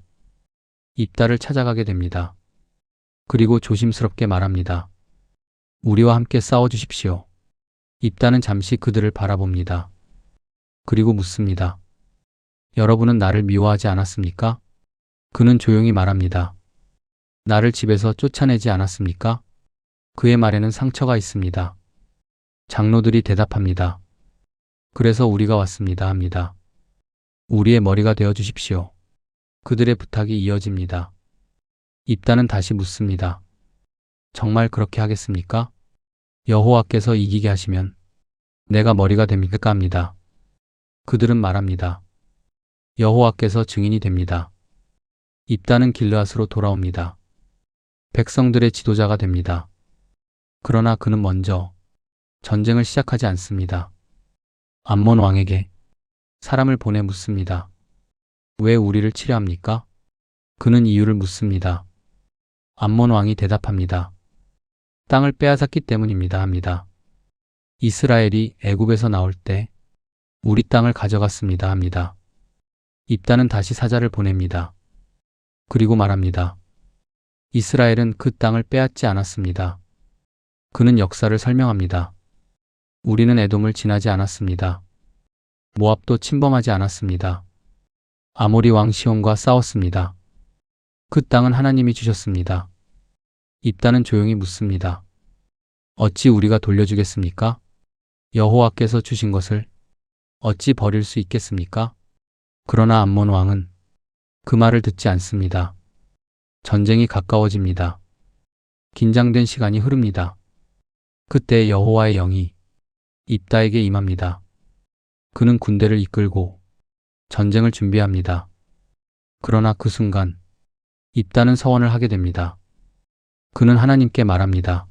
입다를 찾아가게 됩니다. 그리고 조심스럽게 말합니다. 우리와 함께 싸워주십시오. 입다는 잠시 그들을 바라봅니다. 그리고 묻습니다. 여러분은 나를 미워하지 않았습니까? 그는 조용히 말합니다. 나를 집에서 쫓아내지 않았습니까? 그의 말에는 상처가 있습니다. 장로들이 대답합니다. 그래서 우리가 왔습니다 합니다. 우리의 머리가 되어 주십시오. 그들의 부탁이 이어집니다. 입다는 다시 묻습니다. 정말 그렇게 하겠습니까? 여호와께서 이기게 하시면 내가 머리가 됩니까? 합니다. 그들은 말합니다. 여호와께서 증인이 됩니다. 입다는 길르앗으로 돌아옵니다. 백성들의 지도자가 됩니다. 그러나 그는 먼저 전쟁을 시작하지 않습니다. 암몬 왕에게 사람을 보내 묻습니다. 왜 우리를 치려 합니까? 그는 이유를 묻습니다. 암몬 왕이 대답합니다. 땅을 빼앗았기 때문입니다 합니다. 이스라엘이 애굽에서 나올 때 우리 땅을 가져갔습니다 합니다. 입다는 다시 사자를 보냅니다. 그리고 말합니다. 이스라엘은 그 땅을 빼앗지 않았습니다. 그는 역사를 설명합니다. 우리는 에돔을 지나지 않았습니다. 모압도 침범하지 않았습니다. 아모리 왕 시온과 싸웠습니다. 그 땅은 하나님이 주셨습니다. 입다는 조용히 묻습니다. 어찌 우리가 돌려주겠습니까? 여호와께서 주신 것을 어찌 버릴 수 있겠습니까? 그러나 암몬 왕은 그 말을 듣지 않습니다. 전쟁이 가까워집니다. 긴장된 시간이 흐릅니다. 그때 여호와의 영이 입다에게 임합니다. 그는 군대를 이끌고 전쟁을 준비합니다. 그러나 그 순간 입다는 서원을 하게 됩니다. 그는 하나님께 말합니다.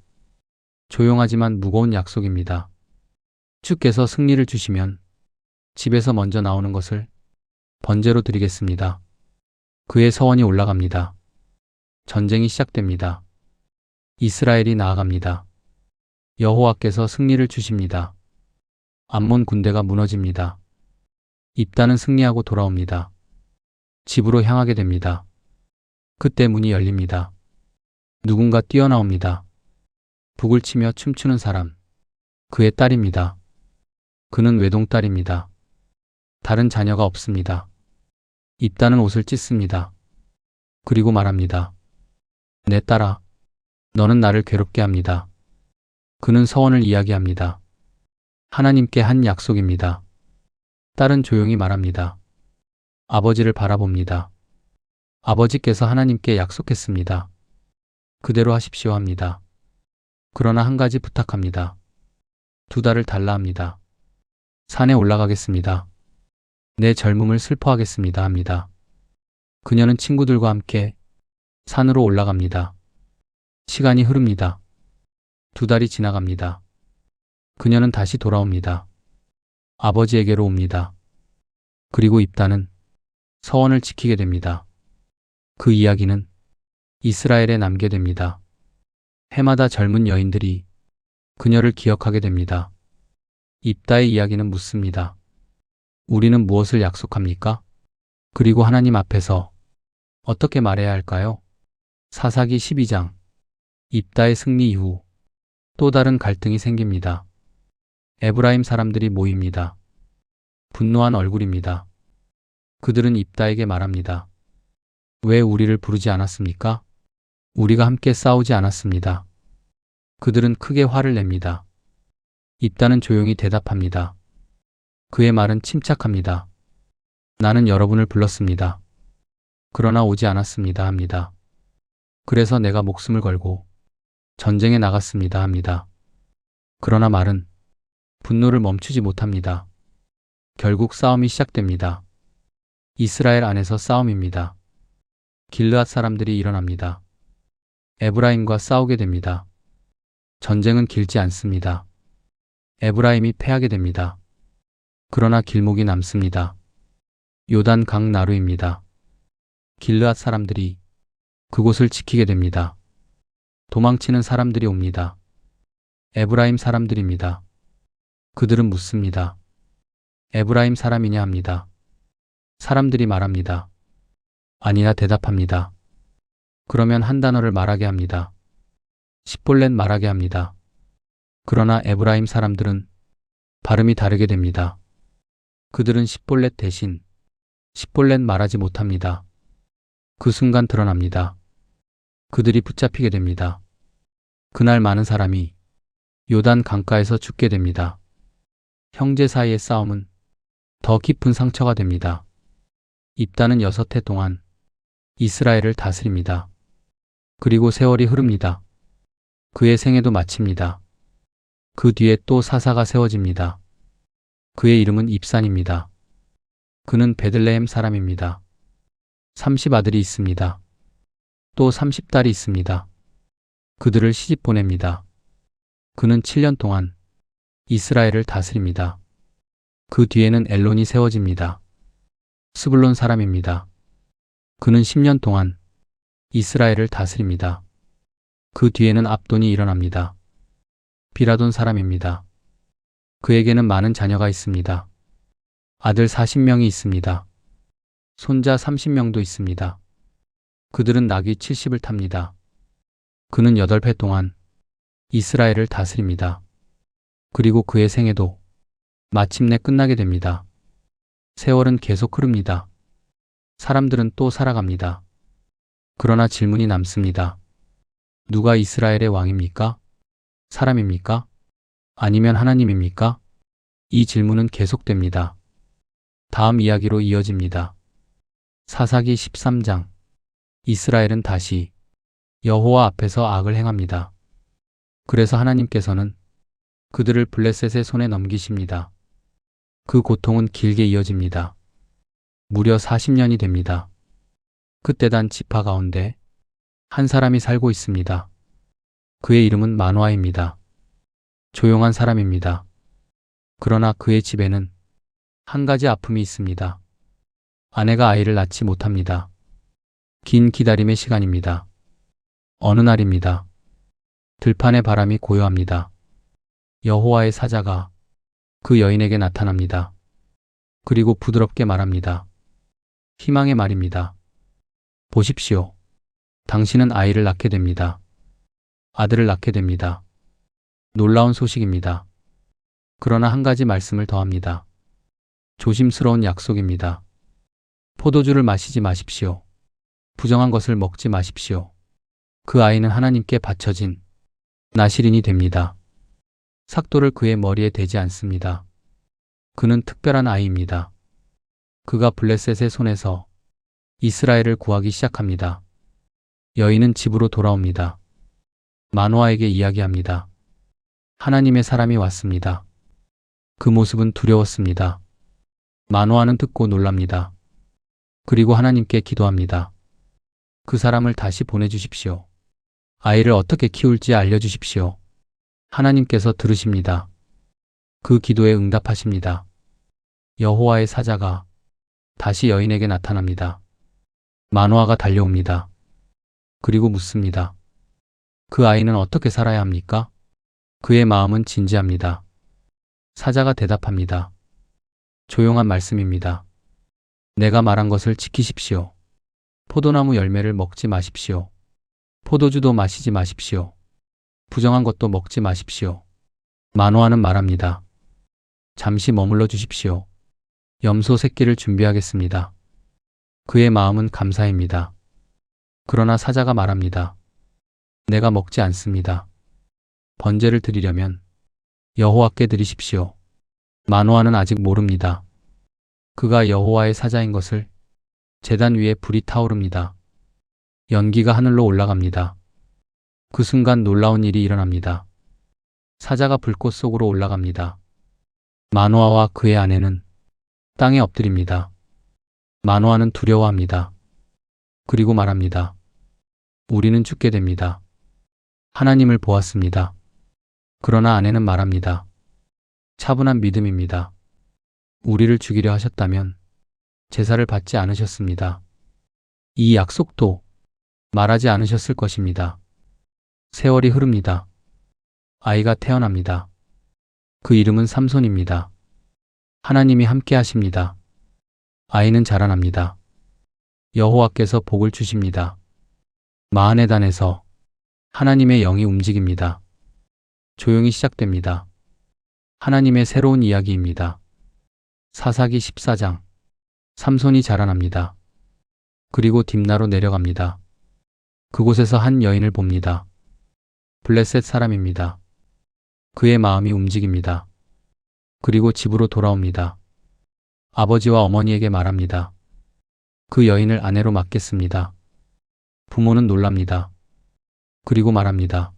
조용하지만 무거운 약속입니다. 주께서 승리를 주시면 집에서 먼저 나오는 것을 번제로 드리겠습니다. 그의 서원이 올라갑니다. 전쟁이 시작됩니다. 이스라엘이 나아갑니다. 여호와께서 승리를 주십니다. 암몬 군대가 무너집니다. 입다는 승리하고 돌아옵니다. 집으로 향하게 됩니다. 그때 문이 열립니다. 누군가 뛰어나옵니다. 북을 치며 춤추는 사람. 그의 딸입니다. 그는 외동딸입니다. 다른 자녀가 없습니다. 입다는 옷을 찢습니다. 그리고 말합니다. 내 딸아, 너는 나를 괴롭게 합니다. 그는 서원을 이야기합니다. 하나님께 한 약속입니다. 딸은 조용히 말합니다. 아버지를 바라봅니다. 아버지께서 하나님께 약속했습니다. 그대로 하십시오 합니다. 그러나 한 가지 부탁합니다. 2달을 달라 합니다. 산에 올라가겠습니다. 내 젊음을 슬퍼하겠습니다 합니다. 그녀는 친구들과 함께 산으로 올라갑니다. 시간이 흐릅니다. 2달이 지나갑니다. 그녀는 다시 돌아옵니다. 아버지에게로 옵니다. 그리고 입다는 서원을 지키게 됩니다. 그 이야기는 이스라엘에 남게 됩니다. 해마다 젊은 여인들이 그녀를 기억하게 됩니다. 입다의 이야기는 묻습니다. 우리는 무엇을 약속합니까? 그리고 하나님 앞에서 어떻게 말해야 할까요? 사사기 12장. 입다의 승리 이후 또 다른 갈등이 생깁니다. 에브라임 사람들이 모입니다. 분노한 얼굴입니다. 그들은 입다에게 말합니다. 왜 우리를 부르지 않았습니까? 우리가 함께 싸우지 않았습니다. 그들은 크게 화를 냅니다. 입다는 조용히 대답합니다. 그의 말은 침착합니다. 나는 여러분을 불렀습니다. 그러나 오지 않았습니다 합니다. 그래서 내가 목숨을 걸고 전쟁에 나갔습니다 합니다. 그러나 말은 분노를 멈추지 못합니다. 결국 싸움이 시작됩니다. 이스라엘 안에서 싸움입니다. 길르앗 사람들이 일어납니다. 에브라임과 싸우게 됩니다. 전쟁은 길지 않습니다. 에브라임이 패하게 됩니다. 그러나 길목이 남습니다. 요단 강 나루입니다. 길르앗 사람들이 그곳을 지키게 됩니다. 도망치는 사람들이 옵니다. 에브라임 사람들입니다. 그들은 묻습니다. 에브라임 사람이냐 합니다. 사람들이 말합니다. 아니라 대답합니다. 그러면 한 단어를 말하게 합니다. 십볼렛 말하게 합니다. 그러나 에브라임 사람들은 발음이 다르게 됩니다. 그들은 십볼렛 대신 십볼렛 말하지 못합니다. 그 순간 드러납니다. 그들이 붙잡히게 됩니다. 그날 많은 사람이 요단 강가에서 죽게 됩니다. 형제 사이의 싸움은 더 깊은 상처가 됩니다. 입다는 6해 동안 이스라엘을 다스립니다. 그리고 세월이 흐릅니다. 그의 생애도 마칩니다. 그 뒤에 또 사사가 세워집니다. 그의 이름은 입산입니다. 그는 베들레헴 사람입니다. 30아들이 있습니다. 또 30딸이 있습니다. 그들을 시집 보냅니다. 그는 7년 동안 이스라엘을 다스립니다. 그 뒤에는 엘론이 세워집니다. 스불론 사람입니다. 그는 10년 동안 이스라엘을 다스립니다. 그 뒤에는 압돈이 일어납니다. 비라돈 사람입니다. 그에게는 많은 자녀가 있습니다. 아들 40명이 있습니다. 손자 30명도 있습니다. 그들은 나귀 70을 탑니다. 그는 8해 동안 이스라엘을 다스립니다. 그리고 그의 생애도 마침내 끝나게 됩니다. 세월은 계속 흐릅니다. 사람들은 또 살아갑니다. 그러나 질문이 남습니다. 누가 이스라엘의 왕입니까? 사람입니까? 아니면 하나님입니까? 이 질문은 계속됩니다. 다음 이야기로 이어집니다. 사사기 13장. 이스라엘은 다시 여호와 앞에서 악을 행합니다. 그래서 하나님께서는 그들을 블레셋의 손에 넘기십니다. 그 고통은 길게 이어집니다. 무려 40년이 됩니다. 그때 단 지파 가운데 한 사람이 살고 있습니다. 그의 이름은 마노아입니다. 조용한 사람입니다. 그러나 그의 집에는 한 가지 아픔이 있습니다. 아내가 아이를 낳지 못합니다. 긴 기다림의 시간입니다. 어느 날입니다. 들판의 바람이 고요합니다. 여호와의 사자가 그 여인에게 나타납니다. 그리고 부드럽게 말합니다. 희망의 말입니다. 보십시오. 당신은 아이를 낳게 됩니다. 아들을 낳게 됩니다. 놀라운 소식입니다. 그러나 한 가지 말씀을 더합니다. 조심스러운 약속입니다. 포도주를 마시지 마십시오. 부정한 것을 먹지 마십시오. 그 아이는 하나님께 바쳐진 나실인이 됩니다. 삭도를 그의 머리에 대지 않습니다. 그는 특별한 아이입니다. 그가 블레셋의 손에서 이스라엘을 구하기 시작합니다. 여인은 집으로 돌아옵니다. 마노아에게 이야기합니다. 하나님의 사람이 왔습니다. 그 모습은 두려웠습니다. 마노아는 듣고 놀랍니다. 그리고 하나님께 기도합니다. 그 사람을 다시 보내주십시오. 아이를 어떻게 키울지 알려주십시오. 하나님께서 들으십니다. 그 기도에 응답하십니다. 여호와의 사자가 다시 여인에게 나타납니다. 마노아가 달려옵니다. 그리고 묻습니다. 그 아이는 어떻게 살아야 합니까? 그의 마음은 진지합니다. 사자가 대답합니다. 조용한 말씀입니다. 내가 말한 것을 지키십시오. 포도나무 열매를 먹지 마십시오. 포도주도 마시지 마십시오. 부정한 것도 먹지 마십시오. 마노아는 말합니다. 잠시 머물러 주십시오. 염소 새끼를 준비하겠습니다. 그의 마음은 감사입니다. 그러나 사자가 말합니다. 내가 먹지 않습니다. 번제를 드리려면 여호와께 드리십시오. 마노아는 아직 모릅니다. 그가 여호와의 사자인 것을. 제단 위에 불이 타오릅니다. 연기가 하늘로 올라갑니다. 그 순간 놀라운 일이 일어납니다. 사자가 불꽃 속으로 올라갑니다. 마노아와 그의 아내는 땅에 엎드립니다. 마노아는 두려워합니다. 그리고 말합니다. 우리는 죽게 됩니다. 하나님을 보았습니다. 그러나 아내는 말합니다. 차분한 믿음입니다. 우리를 죽이려 하셨다면 제사를 받지 않으셨습니다. 이 약속도 말하지 않으셨을 것입니다. 세월이 흐릅니다. 아이가 태어납니다. 그 이름은 삼손입니다. 하나님이 함께 하십니다. 아이는 자라납니다. 여호와께서 복을 주십니다. 마하네단에서 하나님의 영이 움직입니다. 조용히 시작됩니다. 하나님의 새로운 이야기입니다. 사사기 14장. 삼손이 자라납니다. 그리고 딥나로 내려갑니다. 그곳에서 한 여인을 봅니다. 블레셋 사람입니다. 그의 마음이 움직입니다. 그리고 집으로 돌아옵니다. 아버지와 어머니에게 말합니다. 그 여인을 아내로 맡겠습니다. 부모는 놀랍니다. 그리고 말합니다.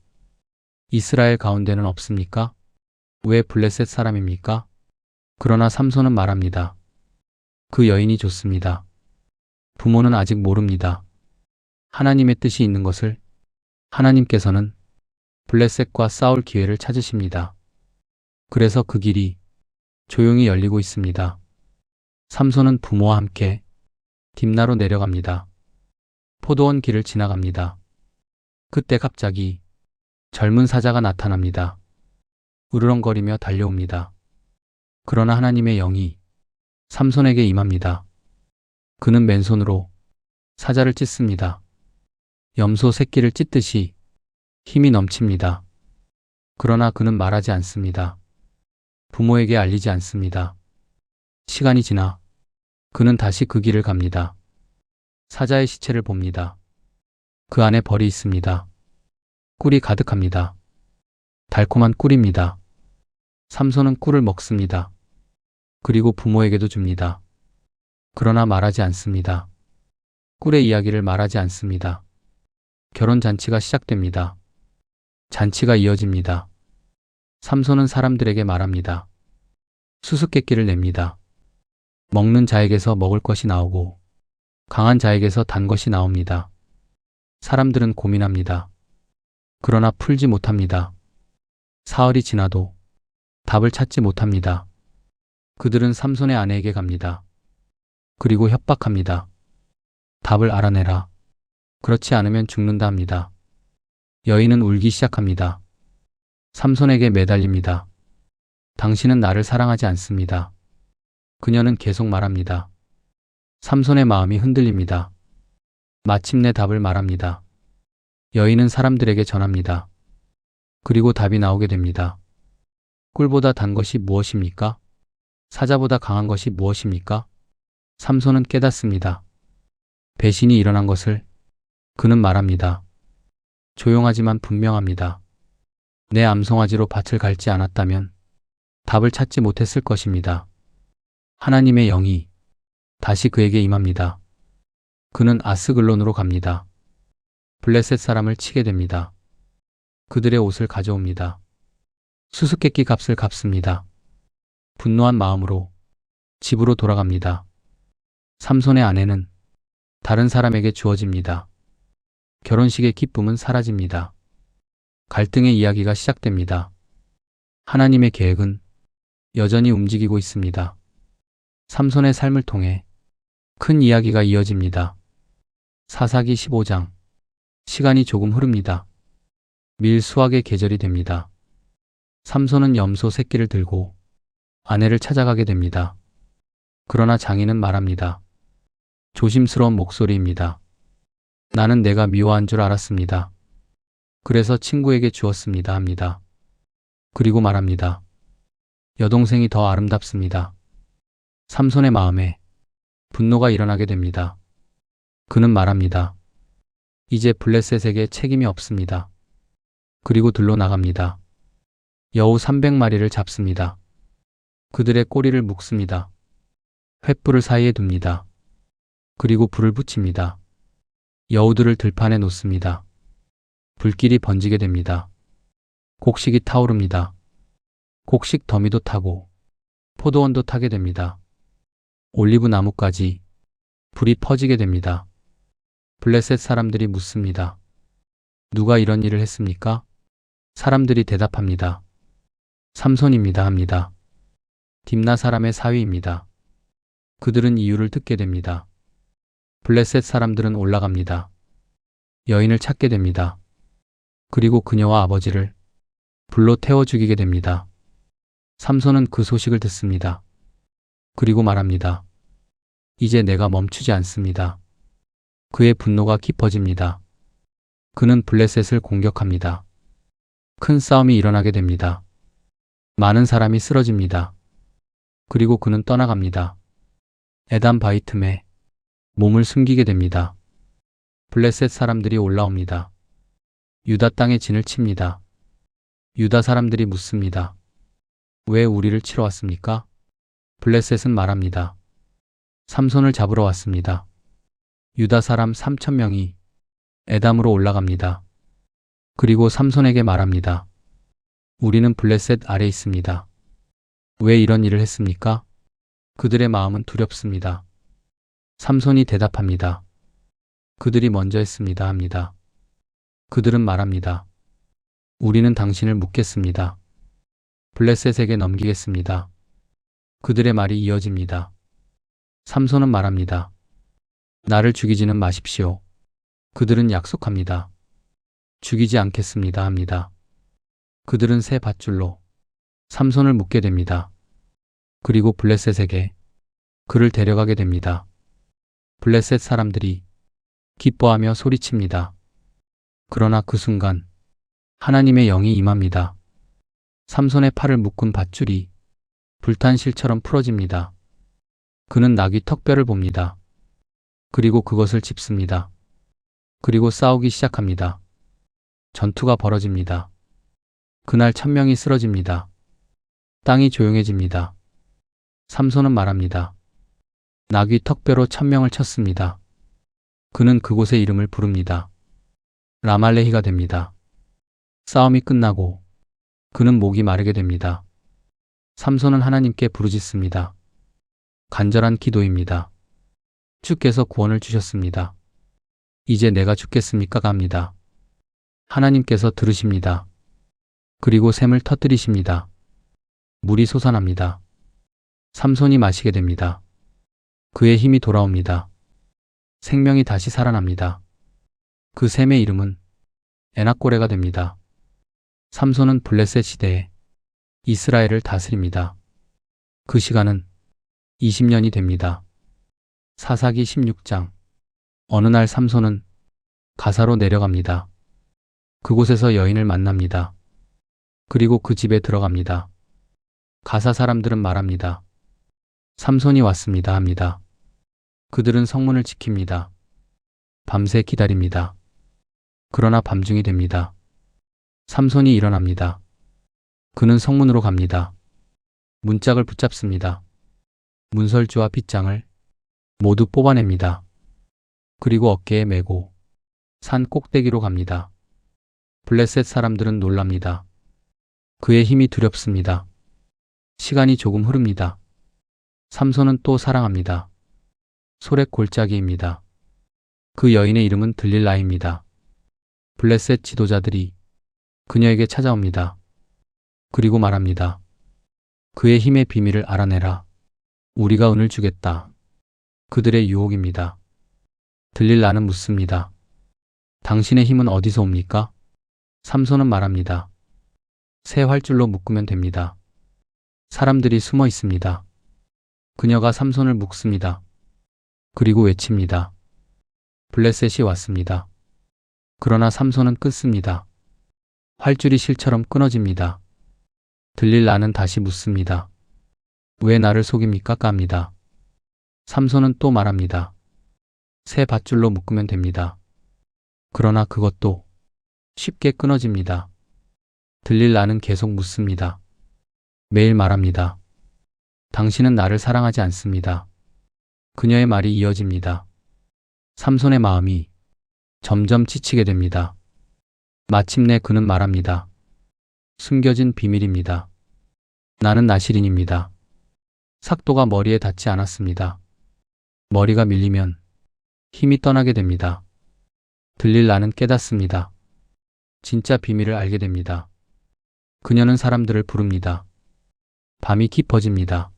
이스라엘 가운데는 없습니까? 왜 블레셋 사람입니까? 그러나 삼손은 말합니다. 그 여인이 좋습니다. 부모는 아직 모릅니다. 하나님의 뜻이 있는 것을. 하나님께서는 블레셋과 싸울 기회를 찾으십니다. 그래서 그 길이 조용히 열리고 있습니다. 삼손은 부모와 함께 딥나로 내려갑니다. 포도원 길을 지나갑니다. 그때 갑자기 젊은 사자가 나타납니다. 으르렁거리며 달려옵니다. 그러나 하나님의 영이 삼손에게 임합니다. 그는 맨손으로 사자를 찢습니다. 염소 새끼를 찢듯이 힘이 넘칩니다. 그러나 그는 말하지 않습니다. 부모에게 알리지 않습니다. 시간이 지나 그는 다시 그 길을 갑니다. 사자의 시체를 봅니다. 그 안에 벌이 있습니다. 꿀이 가득합니다. 달콤한 꿀입니다. 삼손은 꿀을 먹습니다. 그리고 부모에게도 줍니다. 그러나 말하지 않습니다. 꿀의 이야기를 말하지 않습니다. 결혼 잔치가 시작됩니다. 잔치가 이어집니다. 삼손은 사람들에게 말합니다. 수수께끼를 냅니다. 먹는 자에게서 먹을 것이 나오고 강한 자에게서 단 것이 나옵니다. 사람들은 고민합니다. 그러나 풀지 못합니다. 사흘이 지나도 답을 찾지 못합니다. 그들은 삼손의 아내에게 갑니다. 그리고 협박합니다. 답을 알아내라. 그렇지 않으면 죽는다 합니다. 여인은 울기 시작합니다. 삼손에게 매달립니다. 당신은 나를 사랑하지 않습니다. 그녀는 계속 말합니다. 삼손의 마음이 흔들립니다. 마침내 답을 말합니다. 여인은 사람들에게 전합니다. 그리고 답이 나오게 됩니다. 꿀보다 단 것이 무엇입니까? 사자보다 강한 것이 무엇입니까? 삼손은 깨닫습니다. 배신이 일어난 것을. 그는 말합니다. 조용하지만 분명합니다. 내 암송아지로 밭을 갈지 않았다면 답을 찾지 못했을 것입니다. 하나님의 영이 다시 그에게 임합니다. 그는 아스글론으로 갑니다. 블레셋 사람을 치게 됩니다. 그들의 옷을 가져옵니다. 수수께끼 값을 갚습니다. 분노한 마음으로 집으로 돌아갑니다. 삼손의 아내는 다른 사람에게 주어집니다. 결혼식의 기쁨은 사라집니다. 갈등의 이야기가 시작됩니다. 하나님의 계획은 여전히 움직이고 있습니다. 삼손의 삶을 통해 큰 이야기가 이어집니다. 사사기 15장. 시간이 조금 흐릅니다. 밀수확의 계절이 됩니다. 삼손은 염소 새끼를 들고 아내를 찾아가게 됩니다. 그러나 장인은 말합니다. 조심스러운 목소리입니다. 나는 내가 미워한 줄 알았습니다. 그래서 친구에게 주었습니다 합니다. 그리고 말합니다. 여동생이 더 아름답습니다. 삼손의 마음에 분노가 일어나게 됩니다. 그는 말합니다. 이제 블레셋에게 책임이 없습니다. 그리고 들러 나갑니다. 여우 300마리를 잡습니다. 그들의 꼬리를 묶습니다. 횃불을 사이에 둡니다. 그리고 불을 붙입니다. 여우들을 들판에 놓습니다. 불길이 번지게 됩니다. 곡식이 타오릅니다. 곡식 더미도 타고 포도원도 타게 됩니다. 올리브 나무까지 불이 퍼지게 됩니다. 블레셋 사람들이 묻습니다. 누가 이런 일을 했습니까? 사람들이 대답합니다. 삼손입니다 합니다. 딥나 사람의 사위입니다. 그들은 이유를 듣게 됩니다. 블레셋 사람들은 올라갑니다. 여인을 찾게 됩니다. 그리고 그녀와 아버지를 불로 태워 죽이게 됩니다. 삼손은 그 소식을 듣습니다. 그리고 말합니다. 이제 내가 멈추지 않습니다. 그의 분노가 깊어집니다. 그는 블레셋을 공격합니다. 큰 싸움이 일어나게 됩니다. 많은 사람이 쓰러집니다. 그리고 그는 떠나갑니다. 에담 바위 틈에 몸을 숨기게 됩니다. 블레셋 사람들이 올라옵니다. 유다 땅에 진을 칩니다. 유다 사람들이 묻습니다. 왜 우리를 치러 왔습니까? 블레셋은 말합니다. 삼손을 잡으러 왔습니다. 유다 사람 3,000명이 에담으로 올라갑니다. 그리고 삼손에게 말합니다. 우리는 블레셋 아래 있습니다. 왜 이런 일을 했습니까? 그들의 마음은 두렵습니다. 삼손이 대답합니다. 그들이 먼저 했습니다 합니다. 그들은 말합니다. 우리는 당신을 묻겠습니다. 블레셋에게 넘기겠습니다. 그들의 말이 이어집니다. 삼손은 말합니다. 나를 죽이지는 마십시오. 그들은 약속합니다. 죽이지 않겠습니다 합니다. 그들은 새 밧줄로 삼손을 묶게 됩니다. 그리고 블레셋에게 그를 데려가게 됩니다. 블레셋 사람들이 기뻐하며 소리칩니다. 그러나 그 순간 하나님의 영이 임합니다. 삼손의 팔을 묶은 밧줄이 불탄 실처럼 풀어집니다. 그는 나귀 턱뼈를 봅니다. 그리고 그것을 짚습니다. 그리고 싸우기 시작합니다. 전투가 벌어집니다. 그날 1,000명이 쓰러집니다. 땅이 조용해집니다. 삼손은 말합니다. 나귀 턱뼈로 1,000명을 쳤습니다. 그는 그곳의 이름을 부릅니다. 라말레히가 됩니다. 싸움이 끝나고 그는 목이 마르게 됩니다. 삼손은 하나님께 부르짖습니다. 간절한 기도입니다. 주께서 구원을 주셨습니다. 이제 내가 죽겠습니까? 갑니다. 하나님께서 들으십니다. 그리고 샘을 터뜨리십니다. 물이 솟아납니다. 삼손이 마시게 됩니다. 그의 힘이 돌아옵니다. 생명이 다시 살아납니다. 그 샘의 이름은 에낙고레가 됩니다. 삼손은 블레셋 시대에 이스라엘을 다스립니다. 그 시간은 20년이 됩니다. 사사기 16장. 어느 날 삼손은 가사로 내려갑니다. 그곳에서 여인을 만납니다. 그리고 그 집에 들어갑니다. 가사 사람들은 말합니다. 삼손이 왔습니다 합니다. 그들은 성문을 지킵니다. 밤새 기다립니다. 그러나 밤중이 됩니다. 삼손이 일어납니다. 그는 성문으로 갑니다. 문짝을 붙잡습니다. 문설주와 빗장을 모두 뽑아냅니다. 그리고 어깨에 메고 산 꼭대기로 갑니다. 블레셋 사람들은 놀랍니다. 그의 힘이 두렵습니다. 시간이 조금 흐릅니다. 삼손은 또 사랑합니다. 소렉 골짜기입니다. 그 여인의 이름은 들릴라입니다. 블레셋 지도자들이 그녀에게 찾아옵니다. 그리고 말합니다. 그의 힘의 비밀을 알아내라. 우리가 은을 주겠다. 그들의 유혹입니다. 들릴라는 묻습니다. 당신의 힘은 어디서 옵니까? 삼손은 말합니다. 새 활줄로 묶으면 됩니다. 사람들이 숨어 있습니다. 그녀가 삼손을 묶습니다. 그리고 외칩니다. 블레셋이 왔습니다. 그러나 삼손은 끊습니다. 활줄이 실처럼 끊어집니다. 들릴라는 다시 묻습니다. 왜 나를 속입니까? 깝니다. 삼손은 또 말합니다. 새 밧줄로 묶으면 됩니다. 그러나 그것도 쉽게 끊어집니다. 들릴라는 계속 묻습니다. 매일 말합니다. 당신은 나를 사랑하지 않습니다. 그녀의 말이 이어집니다. 삼손의 마음이 점점 지치게 됩니다. 마침내 그는 말합니다. 숨겨진 비밀입니다. 나는 나실인입니다. 삭도가 머리에 닿지 않았습니다. 머리가 밀리면 힘이 떠나게 됩니다. 들릴라는 깨닫습니다. 진짜 비밀을 알게 됩니다. 그녀는 사람들을 부릅니다. 밤이 깊어집니다.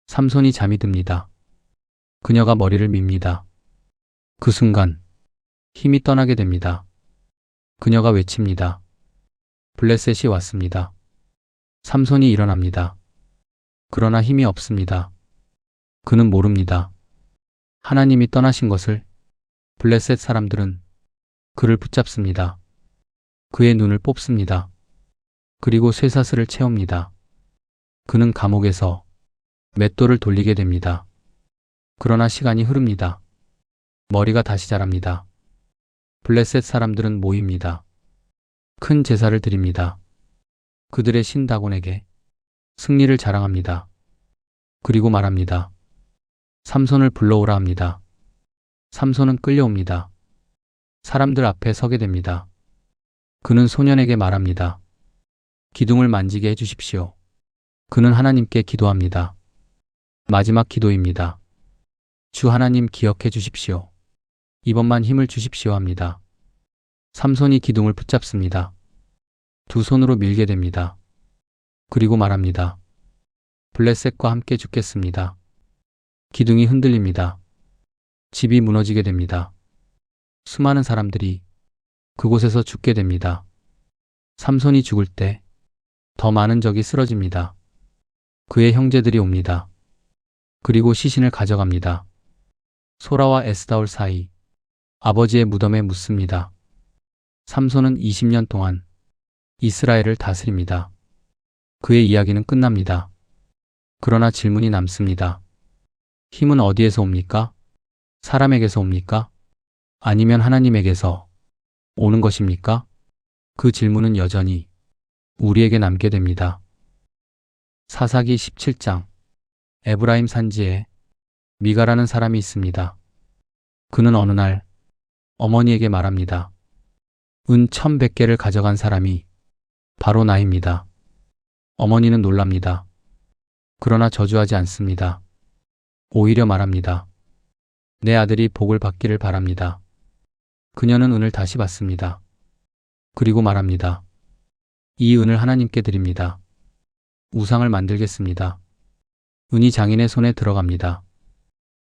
삼손이 잠이 듭니다. 그녀가 머리를 밉니다. 그 순간 힘이 떠나게 됩니다. 그녀가 외칩니다. 블레셋이 왔습니다. 삼손이 일어납니다. 그러나 힘이 없습니다. 그는 모릅니다. 하나님이 떠나신 것을. 블레셋 사람들은 그를 붙잡습니다. 그의 눈을 뽑습니다. 그리고 쇠사슬을 채웁니다. 그는 감옥에서 맷돌을 돌리게 됩니다. 그러나 시간이 흐릅니다. 머리가 다시 자랍니다. 블레셋 사람들은 모입니다. 큰 제사를 드립니다. 그들의 신 다곤에게 승리를 자랑합니다. 그리고 말합니다. 삼손을 불러오라 합니다. 삼손은 끌려옵니다. 사람들 앞에 서게 됩니다. 그는 소년에게 말합니다. 기둥을 만지게 해주십시오. 그는 하나님께 기도합니다. 마지막 기도입니다. 주 하나님 기억해 주십시오. 이번만 힘을 주십시오 합니다. 삼손이 기둥을 붙잡습니다. 두 손으로 밀게 됩니다. 그리고 말합니다. 블레셋과 함께 죽겠습니다. 기둥이 흔들립니다. 집이 무너지게 됩니다. 수많은 사람들이 그곳에서 죽게 됩니다. 삼손이 죽을 때 더 많은 적이 쓰러집니다. 그의 형제들이 옵니다. 그리고 시신을 가져갑니다. 소라와 에스다올 사이 아버지의 무덤에 묻습니다. 삼손은 20년 동안 이스라엘을 다스립니다. 그의 이야기는 끝납니다. 그러나 질문이 남습니다. 힘은 어디에서 옵니까? 사람에게서 옵니까? 아니면 하나님에게서 오는 것입니까? 그 질문은 여전히 우리에게 남게 됩니다. 사사기 17장. 에브라임 산지에 미가라는 사람이 있습니다. 그는 어느 날 어머니에게 말합니다. 은 1100개를 가져간 사람이 바로 나입니다. 어머니는 놀랍니다. 그러나 저주하지 않습니다. 오히려 말합니다. 내 아들이 복을 받기를 바랍니다. 그녀는 은을 다시 받습니다. 그리고 말합니다. 이 은을 하나님께 드립니다. 우상을 만들겠습니다. 은이 장인의 손에 들어갑니다.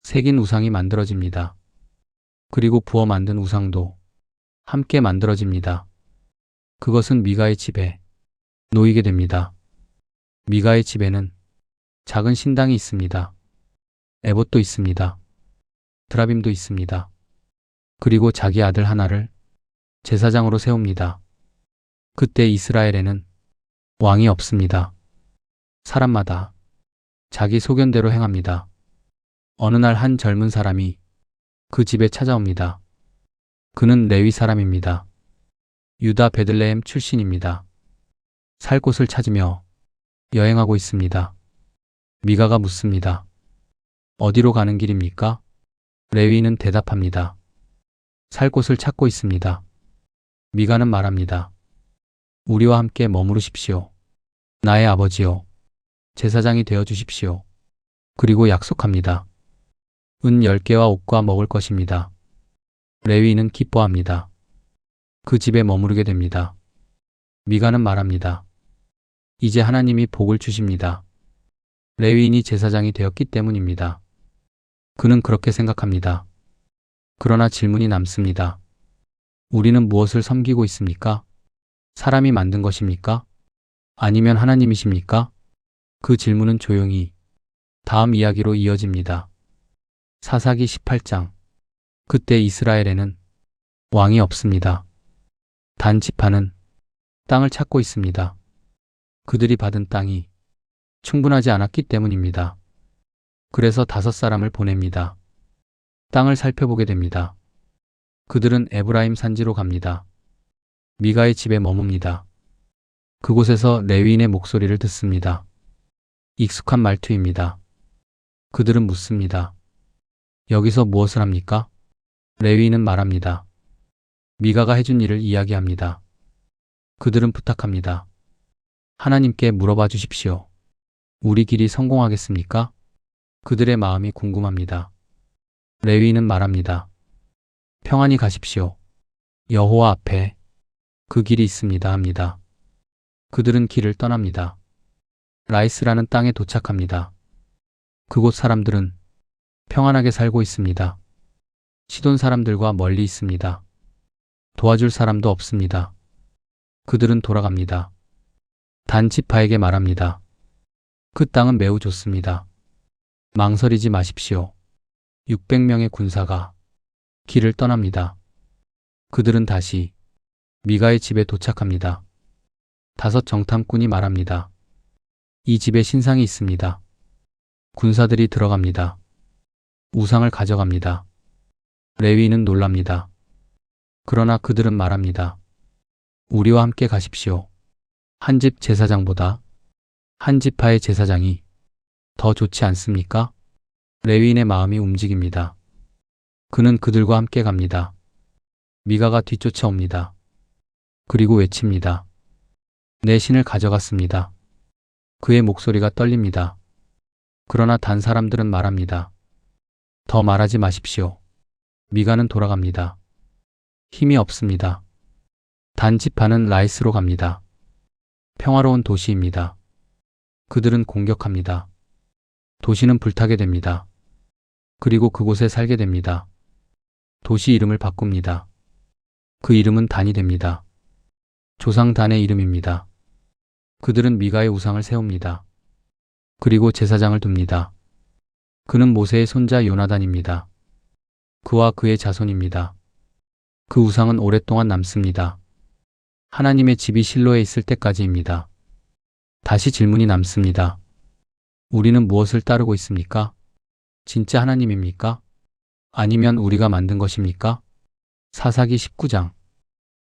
새긴 우상이 만들어집니다. 그리고 부어 만든 우상도 함께 만들어집니다. 그것은 미가의 집에 놓이게 됩니다. 미가의 집에는 작은 신당이 있습니다. 에봇도 있습니다. 드라빔도 있습니다. 그리고 자기 아들 하나를 제사장으로 세웁니다. 그때 이스라엘에는 왕이 없습니다. 사람마다 자기 소견대로 행합니다. 어느 날 한 젊은 사람이 그 집에 찾아옵니다. 그는 레위 사람입니다. 유다 베들레헴 출신입니다. 살 곳을 찾으며 여행하고 있습니다. 미가가 묻습니다. 어디로 가는 길입니까? 레위인은 대답합니다. 살 곳을 찾고 있습니다. 미가는 말합니다. 우리와 함께 머무르십시오. 나의 아버지요. 제사장이 되어 주십시오. 그리고 약속합니다. 은 10개와 옷과 먹을 것입니다. 레위인은 기뻐합니다. 그 집에 머무르게 됩니다. 미가는 말합니다. 이제 하나님이 복을 주십니다. 레위인이 제사장이 되었기 때문입니다. 그는 그렇게 생각합니다. 그러나 질문이 남습니다. 우리는 무엇을 섬기고 있습니까? 사람이 만든 것입니까? 아니면 하나님이십니까? 그 질문은 조용히 다음 이야기로 이어집니다. 사사기 18장. 그때 이스라엘에는 왕이 없습니다. 단 지파는 땅을 찾고 있습니다. 그들이 받은 땅이 충분하지 않았기 때문입니다. 그래서 5사람을 보냅니다. 땅을 살펴보게 됩니다. 그들은 에브라임 산지로 갑니다. 미가의 집에 머뭅니다. 그곳에서 레위인의 목소리를 듣습니다. 익숙한 말투입니다. 그들은 묻습니다. 여기서 무엇을 합니까? 레위인은 말합니다. 미가가 해준 일을 이야기합니다. 그들은 부탁합니다. 하나님께 물어봐 주십시오. 우리 길이 성공하겠습니까? 그들의 마음이 궁금합니다. 레위인은 말합니다. 평안히 가십시오. 여호와 앞에 그 길이 있습니다 합니다. 그들은 길을 떠납니다. 라이스라는 땅에 도착합니다. 그곳 사람들은 평안하게 살고 있습니다. 시돈 사람들과 멀리 있습니다. 도와줄 사람도 없습니다. 그들은 돌아갑니다. 단 지파에게 말합니다. 그 땅은 매우 좋습니다. 망설이지 마십시오. 600명의 군사가 길을 떠납니다. 그들은 다시 미가의 집에 도착합니다. 5 정탐꾼이 말합니다. 이 집에 신상이 있습니다. 군사들이 들어갑니다. 우상을 가져갑니다. 레위인은 놀랍니다. 그러나 그들은 말합니다. 우리와 함께 가십시오. 한 집 제사장보다 한 지파의 제사장이 더 좋지 않습니까? 레위인의 마음이 움직입니다. 그는 그들과 함께 갑니다. 미가가 뒤쫓아옵니다. 그리고 외칩니다. 내 신을 가져갔습니다. 그의 목소리가 떨립니다. 그러나 단 사람들은 말합니다. 더 말하지 마십시오. 미가는 돌아갑니다. 힘이 없습니다. 단 지파는 라이스로 갑니다. 평화로운 도시입니다. 그들은 공격합니다. 도시는 불타게 됩니다. 그리고 그곳에 살게 됩니다. 도시 이름을 바꿉니다. 그 이름은 단이 됩니다. 조상 단의 이름입니다. 그들은 미가의 우상을 세웁니다. 그리고 제사장을 둡니다. 그는 모세의 손자 요나단입니다. 그와 그의 자손입니다. 그 우상은 오랫동안 남습니다. 하나님의 집이 실로에 있을 때까지입니다. 다시 질문이 남습니다. 우리는 무엇을 따르고 있습니까? 진짜 하나님입니까? 아니면 우리가 만든 것입니까? 사사기 19장.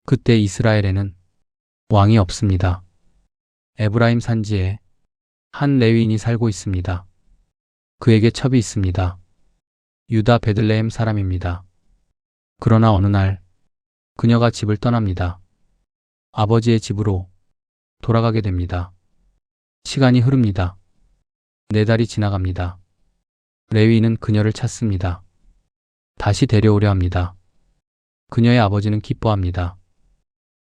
그때 이스라엘에는 왕이 없습니다. 에브라임 산지에 한 레위인이 살고 있습니다. 그에게 첩이 있습니다. 유다 베들레헴 사람입니다. 그러나 어느 날 그녀가 집을 떠납니다. 아버지의 집으로 돌아가게 됩니다. 시간이 흐릅니다. 4달이 지나갑니다. 레위인은 그녀를 찾습니다. 다시 데려오려 합니다. 그녀의 아버지는 기뻐합니다.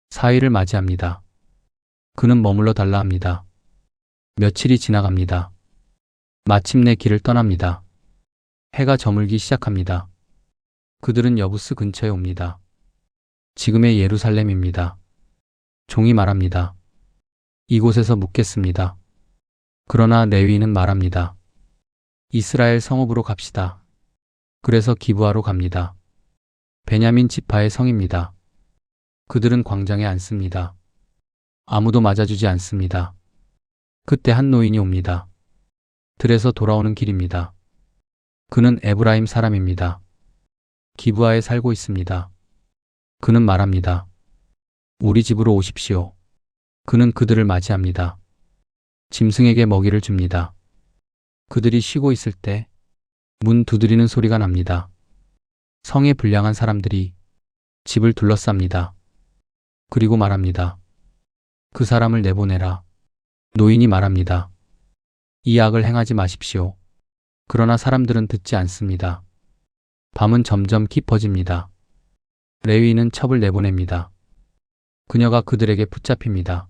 사위를 맞이합니다. 그는 머물러 달라 합니다. 며칠이 지나갑니다. 마침내 길을 떠납니다. 해가 저물기 시작합니다. 그들은 여부스 근처에 옵니다. 지금의 예루살렘입니다. 종이 말합니다. 이곳에서 묵겠습니다. 그러나 레위인은 말합니다. 이스라엘 성읍으로 갑시다. 그래서 기브아로 갑니다. 베냐민 지파의 성입니다. 그들은 광장에 앉습니다. 아무도 맞아주지 않습니다. 그때 한 노인이 옵니다. 들에서 돌아오는 길입니다. 그는 에브라임 사람입니다. 기브아에 살고 있습니다. 그는 말합니다. 우리 집으로 오십시오. 그는 그들을 맞이합니다. 짐승에게 먹이를 줍니다. 그들이 쉬고 있을 때 문 두드리는 소리가 납니다. 성에 불량한 사람들이 집을 둘러쌉니다. 그리고 말합니다. 그 사람을 내보내라. 노인이 말합니다. 이 악을 행하지 마십시오. 그러나 사람들은 듣지 않습니다. 밤은 점점 깊어집니다. 레위인은 첩을 내보냅니다. 그녀가 그들에게 붙잡힙니다.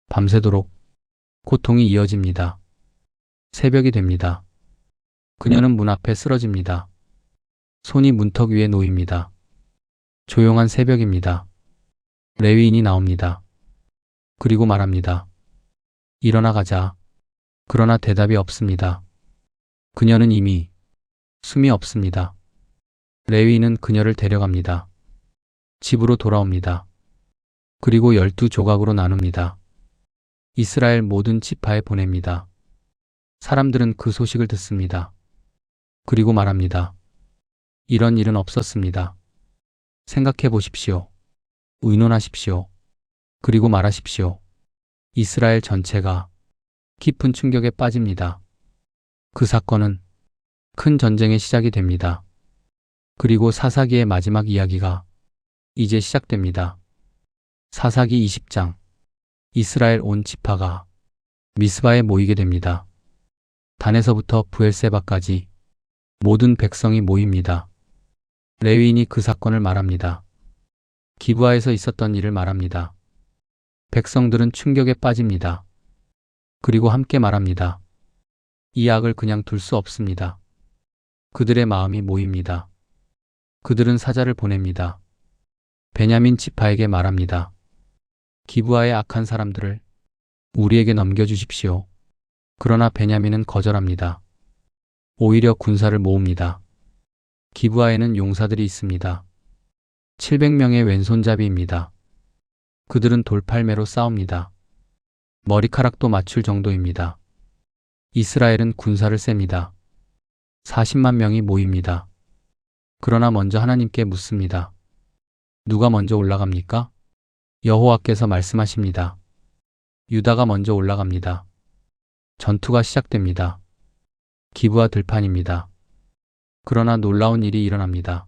밤새도록 고통이 이어집니다. 새벽이 됩니다. 그녀는 문 앞에 쓰러집니다. 손이 문턱 위에 놓입니다. 조용한 새벽입니다. 레위인이 나옵니다. 그리고 말합니다. 일어나 가자. 그러나 대답이 없습니다. 그녀는 이미 숨이 없습니다. 레위인은 그녀를 데려갑니다. 집으로 돌아옵니다. 그리고 12조각으로 나눕니다. 이스라엘 모든 지파에 보냅니다. 사람들은 그 소식을 듣습니다. 그리고 말합니다. 이런 일은 없었습니다. 생각해 보십시오. 의논하십시오. 그리고 말하십시오. 이스라엘 전체가 깊은 충격에 빠집니다. 그 사건은 큰 전쟁의 시작이 됩니다. 그리고 사사기의 마지막 이야기가 이제 시작됩니다. 사사기 20장. 이스라엘 온 지파가 미스바에 모이게 됩니다. 단에서부터 브엘세바까지 모든 백성이 모입니다. 레위인이 그 사건을 말합니다. 기브아에서 있었던 일을 말합니다. 백성들은 충격에 빠집니다. 그리고 함께 말합니다. 이 악을 그냥 둘 수 없습니다. 그들의 마음이 모입니다. 그들은 사자를 보냅니다. 베냐민 지파에게 말합니다. 기브아의 악한 사람들을 우리에게 넘겨주십시오. 그러나 베냐민은 거절합니다. 오히려 군사를 모읍니다. 기브아에는 용사들이 있습니다. 700명의 왼손잡이입니다. 그들은 돌팔매로 싸웁니다. 머리카락도 맞출 정도입니다. 이스라엘은 군사를 셉니다. 40만 명이 모입니다. 그러나 먼저 하나님께 묻습니다. 누가 먼저 올라갑니까? 여호와께서 말씀하십니다. 유다가 먼저 올라갑니다. 전투가 시작됩니다. 기브아 들판입니다. 그러나 놀라운 일이 일어납니다.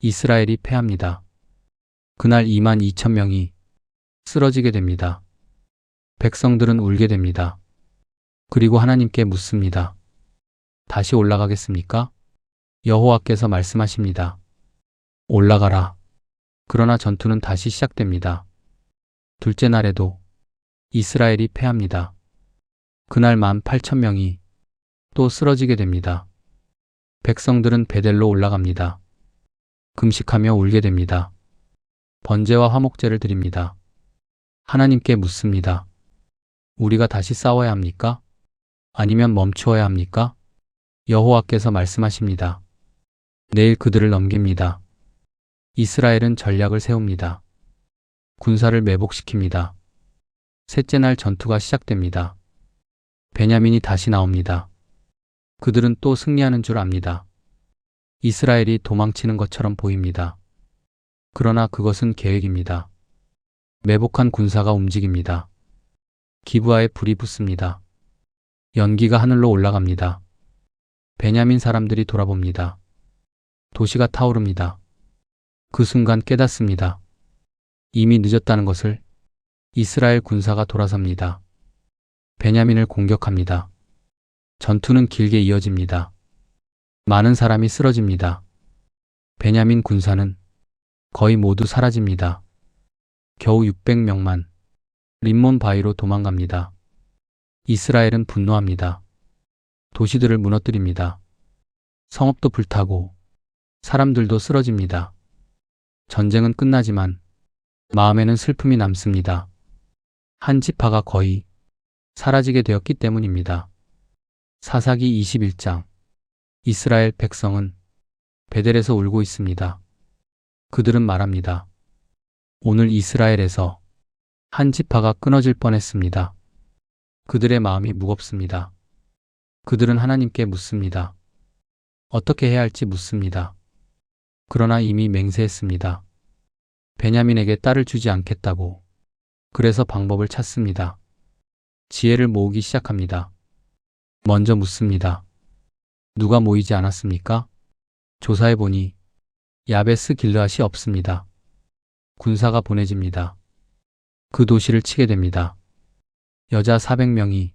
이스라엘이 패합니다. 그날 2만 2천 명이 쓰러지게 됩니다. 백성들은 울게 됩니다. 그리고 하나님께 묻습니다. 다시 올라가겠습니까? 여호와께서 말씀하십니다. 올라가라. 그러나 전투는 다시 시작됩니다. 둘째 날에도 이스라엘이 패합니다. 그날 18,000명이 또 쓰러지게 됩니다. 백성들은 베델로 올라갑니다. 금식하며 울게 됩니다. 번제와 화목제를 드립니다. 하나님께 묻습니다. 우리가 다시 싸워야 합니까? 아니면 멈추어야 합니까? 여호와께서 말씀하십니다. 내일 그들을 넘깁니다. 이스라엘은 전략을 세웁니다. 군사를 매복시킵니다. 셋째 날 전투가 시작됩니다. 베냐민이 다시 나옵니다. 그들은 또 승리하는 줄 압니다. 이스라엘이 도망치는 것처럼 보입니다. 그러나 그것은 계획입니다. 매복한 군사가 움직입니다. 기브아에 불이 붙습니다. 연기가 하늘로 올라갑니다. 베냐민 사람들이 돌아봅니다. 도시가 타오릅니다. 그 순간 깨닫습니다. 이미 늦었다는 것을. 이스라엘 군사가 돌아섭니다. 베냐민을 공격합니다. 전투는 길게 이어집니다. 많은 사람이 쓰러집니다. 베냐민 군사는 거의 모두 사라집니다. 겨우 600명만 림몬 바위로 도망갑니다. 이스라엘은 분노합니다. 도시들을 무너뜨립니다. 성읍도 불타고 사람들도 쓰러집니다. 전쟁은 끝나지만 마음에는 슬픔이 남습니다. 한 지파가 거의 사라지게 되었기 때문입니다. 사사기 21장. 이스라엘 백성은 베델에서 울고 있습니다. 그들은 말합니다. 오늘 이스라엘에서 한 지파가 끊어질 뻔했습니다. 그들의 마음이 무겁습니다. 그들은 하나님께 묻습니다. 어떻게 해야 할지 묻습니다. 그러나 이미 맹세했습니다. 베냐민에게 딸을 주지 않겠다고. 그래서 방법을 찾습니다. 지혜를 모으기 시작합니다. 먼저 묻습니다. 누가 모이지 않았습니까? 조사해보니 야베스 길르앗이 없습니다. 군사가 보내집니다. 그 도시를 치게 됩니다. 여자 400명이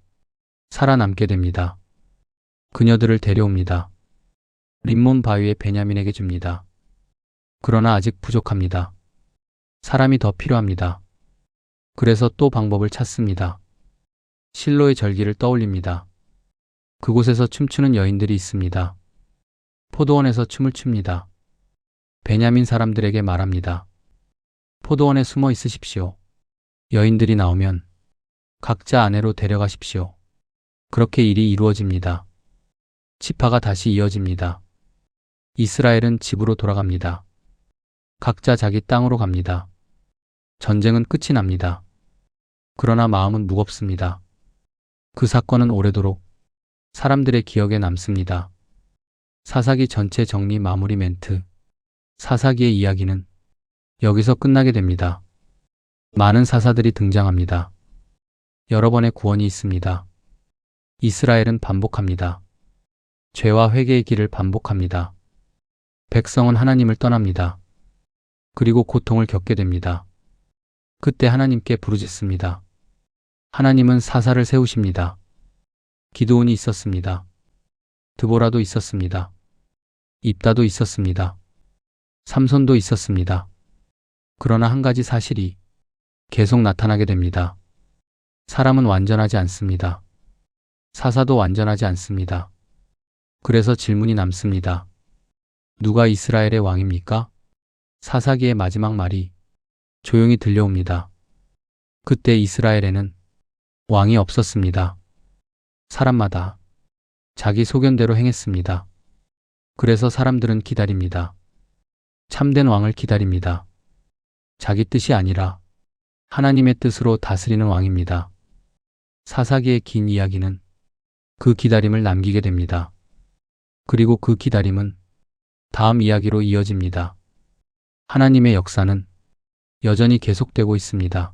살아남게 됩니다. 그녀들을 데려옵니다. 림몬 바위에 베냐민에게 줍니다. 그러나 아직 부족합니다. 사람이 더 필요합니다. 그래서 또 방법을 찾습니다. 실로의 절기를 떠올립니다. 그곳에서 춤추는 여인들이 있습니다. 포도원에서 춤을 춥니다. 베냐민 사람들에게 말합니다. 포도원에 숨어 있으십시오. 여인들이 나오면 각자 아내로 데려가십시오. 그렇게 일이 이루어집니다. 지파가 다시 이어집니다. 이스라엘은 집으로 돌아갑니다. 각자 자기 땅으로 갑니다. 전쟁은 끝이 납니다. 그러나 마음은 무겁습니다. 그 사건은 오래도록 사람들의 기억에 남습니다. 사사기 전체 정리 마무리 멘트. 사사기의 이야기는 여기서 끝나게 됩니다. 많은 사사들이 등장합니다. 여러 번의 구원이 있습니다. 이스라엘은 반복합니다. 죄와 회개의 길을 반복합니다. 백성은 하나님을 떠납니다. 그리고 고통을 겪게 됩니다. 그때 하나님께 부르짖습니다. 하나님은 사사를 세우십니다. 기드온이 있었습니다. 드보라도 있었습니다. 입다도 있었습니다. 삼손도 있었습니다. 그러나 한 가지 사실이 계속 나타나게 됩니다. 사람은 완전하지 않습니다. 사사도 완전하지 않습니다. 그래서 질문이 남습니다. 누가 이스라엘의 왕입니까? 사사기의 마지막 말이 조용히 들려옵니다. 그때 이스라엘에는 왕이 없었습니다. 사람마다 자기 소견대로 행했습니다. 그래서 사람들은 기다립니다. 참된 왕을 기다립니다. 자기 뜻이 아니라 하나님의 뜻으로 다스리는 왕입니다. 사사기의 긴 이야기는 그 기다림을 남기게 됩니다. 그리고 그 기다림은 다음 이야기로 이어집니다. 하나님의 역사는 여전히 계속되고 있습니다.